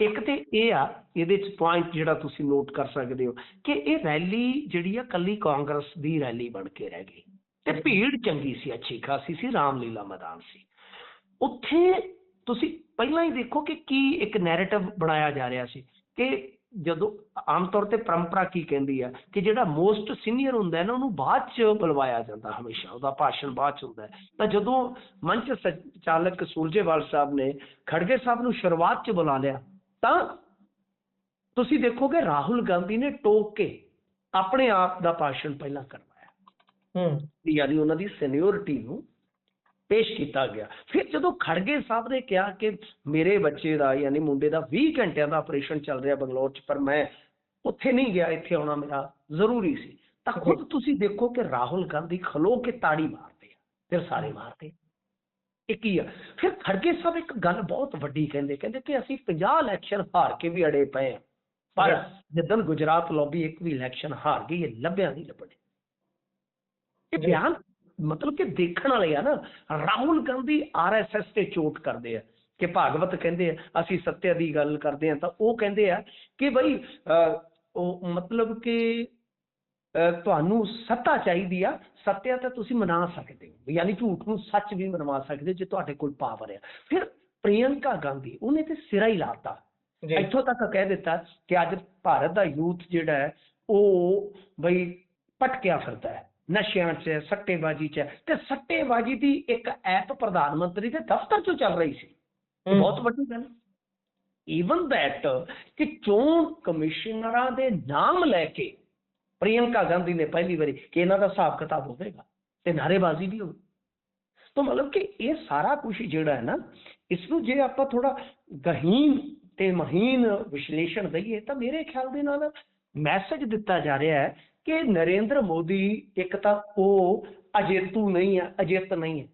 ਇੱਕ ਤੇ ਇਹ ਆ, ਇਹਦੇ 'ਚ ਪੁਆਇੰਟ ਜਿਹੜਾ ਤੁਸੀਂ ਨੋਟ ਕਰ ਸਕਦੇ ਹੋ ਕਿ ਇਹ ਰੈਲੀ ਜਿਹੜੀ ਆ ਕੱਲੀ ਕਾਂਗਰਸ ਦੀ ਰੈਲੀ ਬਣ ਕੇ ਰਹਿ ਗਈ। ਤੇ ਭੀੜ ਚੰਗੀ ਸੀ, ਅੱਛੀ ਖਾਸੀ ਸੀ, ਰਾਮਲੀਲਾ ਮੈਦਾਨ ਸੀ। ਉੱਥੇ ਤੁਸੀਂ ਪਹਿਲਾਂ ਹੀ ਦੇਖੋ ਕਿ ਕੀ ਇੱਕ ਨੈਰੇਟਿਵ ਬਣਾਇਆ ਜਾ ਰਿਹਾ ਸੀ ਕਿ ਜਦੋਂ ਆਮ ਤੌਰ ਤੇ ਪਰੰਪਰਾ ਕੀ ਕਹਿੰਦੀ ਆ ਕਿ ਜਿਹੜਾ ਮੋਸਟ ਸੀਨੀਅਰ ਹੁੰਦਾ ਹੈ ਨਾ ਉਹਨੂੰ ਬਾਅਦ 'ਚ ਬੁਲਵਾਇਆ ਜਾਂਦਾ, ਹਮੇਸ਼ਾ ਉਹਦਾ ਭਾਸ਼ਣ ਬਾਅਦ 'ਚ ਹੁੰਦਾ ਹੈ। ਤਾਂ ਜਦੋਂ ਮੰਚ ਸੰਚਾਲਕ ਸੁਰਜੇਵਾਲ ਸਾਹਿਬ ਨੇ ਖੜਗੇ ਸਾਹਿਬ ਨੂੰ ਸ਼ੁਰੂਆਤ 'ਚ ਬੁਲਾ ਲਿਆ ਤਾਂ ਤੁਸੀਂ ਦੇਖੋਗੇ ਰਾਹੁਲ ਗਾਂਧੀ ਨੇ ਟੋਕ ਕੇ ਆਪਣੇ ਆਪ ਦਾ ਭਾਸ਼ਣ ਪਹਿਲਾਂ ਕਰਵਾਇਆ, ਯਾਨੀ ਉਹਨਾਂ ਦੀ ਸੀਨੀਅਰਿਟੀ ਨੂੰ ਪੇਸ਼ ਕੀਤਾ ਗਿਆ। ਫਿਰ ਜਦੋਂ ਖੜਗੇ ਸਾਹਿਬ ਨੇ ਕਿਹਾ ਕਿ ਮੇਰੇ ਬੱਚੇ ਦਾ ਯਾਨੀ ਮੁੰਡੇ ਦਾ 20 ਘੰਟਿਆਂ ਦਾ ਆਪਰੇਸ਼ਨ ਚੱਲ ਰਿਹਾ ਬੰਗਲੌਰ 'ਚ, ਪਰ ਮੈਂ ਉੱਥੇ ਨਹੀਂ ਗਿਆ, ਇੱਥੇ ਆਉਣਾ ਮੇਰਾ ਜ਼ਰੂਰੀ ਸੀ, ਤਾਂ ਖੁਦ ਤੁਸੀਂ ਦੇਖੋ ਕਿ ਰਾਹੁਲ ਗਾਂਧੀ ਖਲੋ ਕੇ ਤਾੜੀ ਮਾਰਦੇ ਆ, ਫਿਰ ਸਾਰੇ ਮਾਰਦੇ। ਇਹ ਕੀ ਆ? ਫਿਰ ਖੜਗੇ ਸਾਹਿਬ ਇੱਕ ਗੱਲ ਬਹੁਤ ਵੱਡੀ ਕਹਿੰਦੇ ਕਿ ਅਸੀਂ 50 ਇਲੈਕਸ਼ਨ ਹਾਰ ਕੇ ਵੀ ਅੜੇ ਪਏ ਆ, ਪਰ ਜਿੱਦਣ ਗੁਜਰਾਤ ਲੌਬੀ ਇੱਕ ਵੀ ਇਲੈਕਸ਼ਨ ਹਾਰ ਗਈ, ਇਹ ਲੱਭਿਆ ਨਹੀਂ ਲੱਭਣੇ। ਇਹ ਬਿਆਨ ਮਤਲਬ ਕਿ ਦੇਖਣ ਵਾਲੇ ਆ ਨਾ। ਰਾਹੁਲ ਗਾਂਧੀ RSS ਤੇ ਚੋਟ ਕਰਦੇ ਆ ਕਿ ਭਾਗਵਤ ਕਹਿੰਦੇ ਆ ਅਸੀਂ ਸੱਤਿਆ ਦੀ ਗੱਲ ਕਰਦੇ ਆ, ਤਾਂ ਉਹ ਕਹਿੰਦੇ ਆ ਕਿ ਬਈ ਉਹ ਮਤਲਬ ਕਿ ਤੁਹਾਨੂੰ ਸੱਤਾ ਚਾਹੀਦੀ ਆ, ਸੱਤਿਆ ਤਾਂ ਤੁਸੀਂ ਮਨਾ ਸਕਦੇ ਹੋ, ਯਾਨੀ ਝੂਠ ਨੂੰ ਸੱਚ ਵੀ ਮਨਵਾ ਸਕਦੇ ਜੇ ਤੁਹਾਡੇ ਕੋਲ ਪਾਵਰ ਆ। ਫਿਰ ਪ੍ਰਿਯੰਕਾ ਗਾਂਧੀ ਉਹਨੇ ਤੇ ਸਿਰਾ ਹੀ ਲਾਤਾ, ਇੱਥੋਂ ਤੱਕ ਕਹਿ ਦਿੱਤਾ ਕਿ ਅੱਜ ਭਾਰਤ ਦਾ ਯੂਥ ਜਿਹੜਾ ਹੈ ਉਹ ਬਈ ਭਟਕਿਆ ਫਿਰਦਾ ਹੈ, ਨਸ਼ਿਆਂ 'ਚ, ਸੱਟੇਬਾਜ਼ੀ 'ਚ। ਤੇ ਸੱਟੇਬਾਜ਼ੀ ਦੀ ਇੱਕ ਐਪ ਪ੍ਰਧਾਨ ਮੰਤਰੀ ਦੇ ਦਫ਼ਤਰ 'ਚੋਂ ਚੱਲ ਰਹੀ ਸੀ, ਬਹੁਤ ਵੱਡੀ ਗੱਲ। ਈਵਨ ਦੈਟ ਕਿ ਚੋਣ ਕਮਿਸ਼ਨਰਾਂ ਦੇ ਨਾਮ ਲੈ ਕੇ ਪ੍ਰਿਯੰਕਾ ਗਾਂਧੀ ਨੇ ਪਹਿਲੀ ਵਾਰੀ ਕਿ ਇਹਨਾਂ ਦਾ ਹਿਸਾਬ ਕਿਤਾਬ ਹੋਵੇਗਾ ਤੇ ਨਾਅਰੇਬਾਜ਼ੀ ਵੀ ਹੋਵੇ। ਤਾਂ ਮਤਲਬ ਕਿ ਇਹ ਸਾਰਾ ਕੁਝ ਜਿਹੜਾ ਹੈ ਨਾ, ਇਸ ਨੂੰ ਜੇ ਆਪਾਂ ਥੋੜਾ ਗਹੀਨ ਤੇ ਮਹੀਨ ਵਿਸ਼ਲੇਸ਼ਣ ਦਈਏ ਤਾਂ ਮੇਰੇ ਖਿਆਲ ਦੇ ਨਾਲ ਮੈਸੇਜ ਦਿੱਤਾ ਜਾ ਰਿਹਾ ਹੈ ਕਿ ਨਰਿੰਦਰ ਮੋਦੀ ਇੱਕ ਤਾਂ ਉਹ ਅਜੇਤੂ ਨਹੀਂ ਹੈ, ਅਜਿੱਤ ਨਹੀਂ ਹੈ,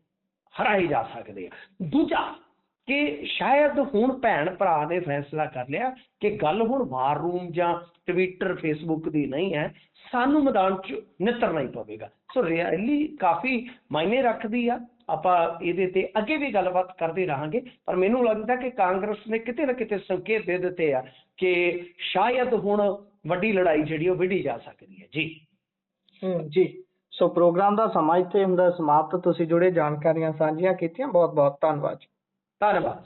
ਹਰਾਏ ਜਾ ਸਕਦੇ ਆ। ਦੂਜਾ ਕਿ ਸ਼ਾਇਦ ਹੁਣ ਭੈਣ ਭਰਾ ਨੇ ਫੈਸਲਾ ਕਰ ਲਿਆ ਕਿ ਗੱਲ ਹੁਣ ਵਾਰ ਰੂਮ ਜਾਂ ਟਵਿੱਟਰ ਫੇਸਬੁੱਕ ਦੀ ਨਹੀਂ ਹੈ, ਸਾਨੂੰ ਮੈਦਾਨ 'ਚ ਨਿੱਤਰਨਾ ਹੀ ਪਵੇਗਾ। ਸੋ ਰੈਲੀ ਕਾਫੀ ਮਾਇਨੇ ਰੱਖਦੀ ਆ। ਆਪਾਂ ਇਹਦੇ ਤੇ ਅੱਗੇ ਵੀ ਗੱਲਬਾਤ ਕਰਦੇ ਰਹਾਂਗੇ, ਪਰ ਮੈਨੂੰ ਲੱਗਦਾ ਕਿ ਕਾਂਗਰਸ ਨੇ ਕਿਤੇ ਨਾ ਕਿਤੇ ਸੰਕੇਤ ਦੇ ਦਿੱਤੇ ਆ ਕਿ ਸ਼ਾਇਦ ਹੁਣ ਵੱਡੀ ਲੜਾਈ ਜਿਹੜੀ ਉਹ ਵਿੱਢੀ ਜਾ ਸਕਦੀ ਹੈ। ਜੀ ਸੋ ਪ੍ਰੋਗਰਾਮ ਦਾ ਸਮਾਂ ਇੱਥੇ ਹੁੰਦਾ ਸਮਾਪਤ। ਤੁਸੀਂ ਜੁੜੇ ਜਾਣਕਾਰੀਆਂ ਸਾਂਝੀਆਂ ਕੀਤੀਆਂ, ਬਹੁਤ ਬਹੁਤ ਧੰਨਵਾਦ। ਧੰਨਵਾਦ।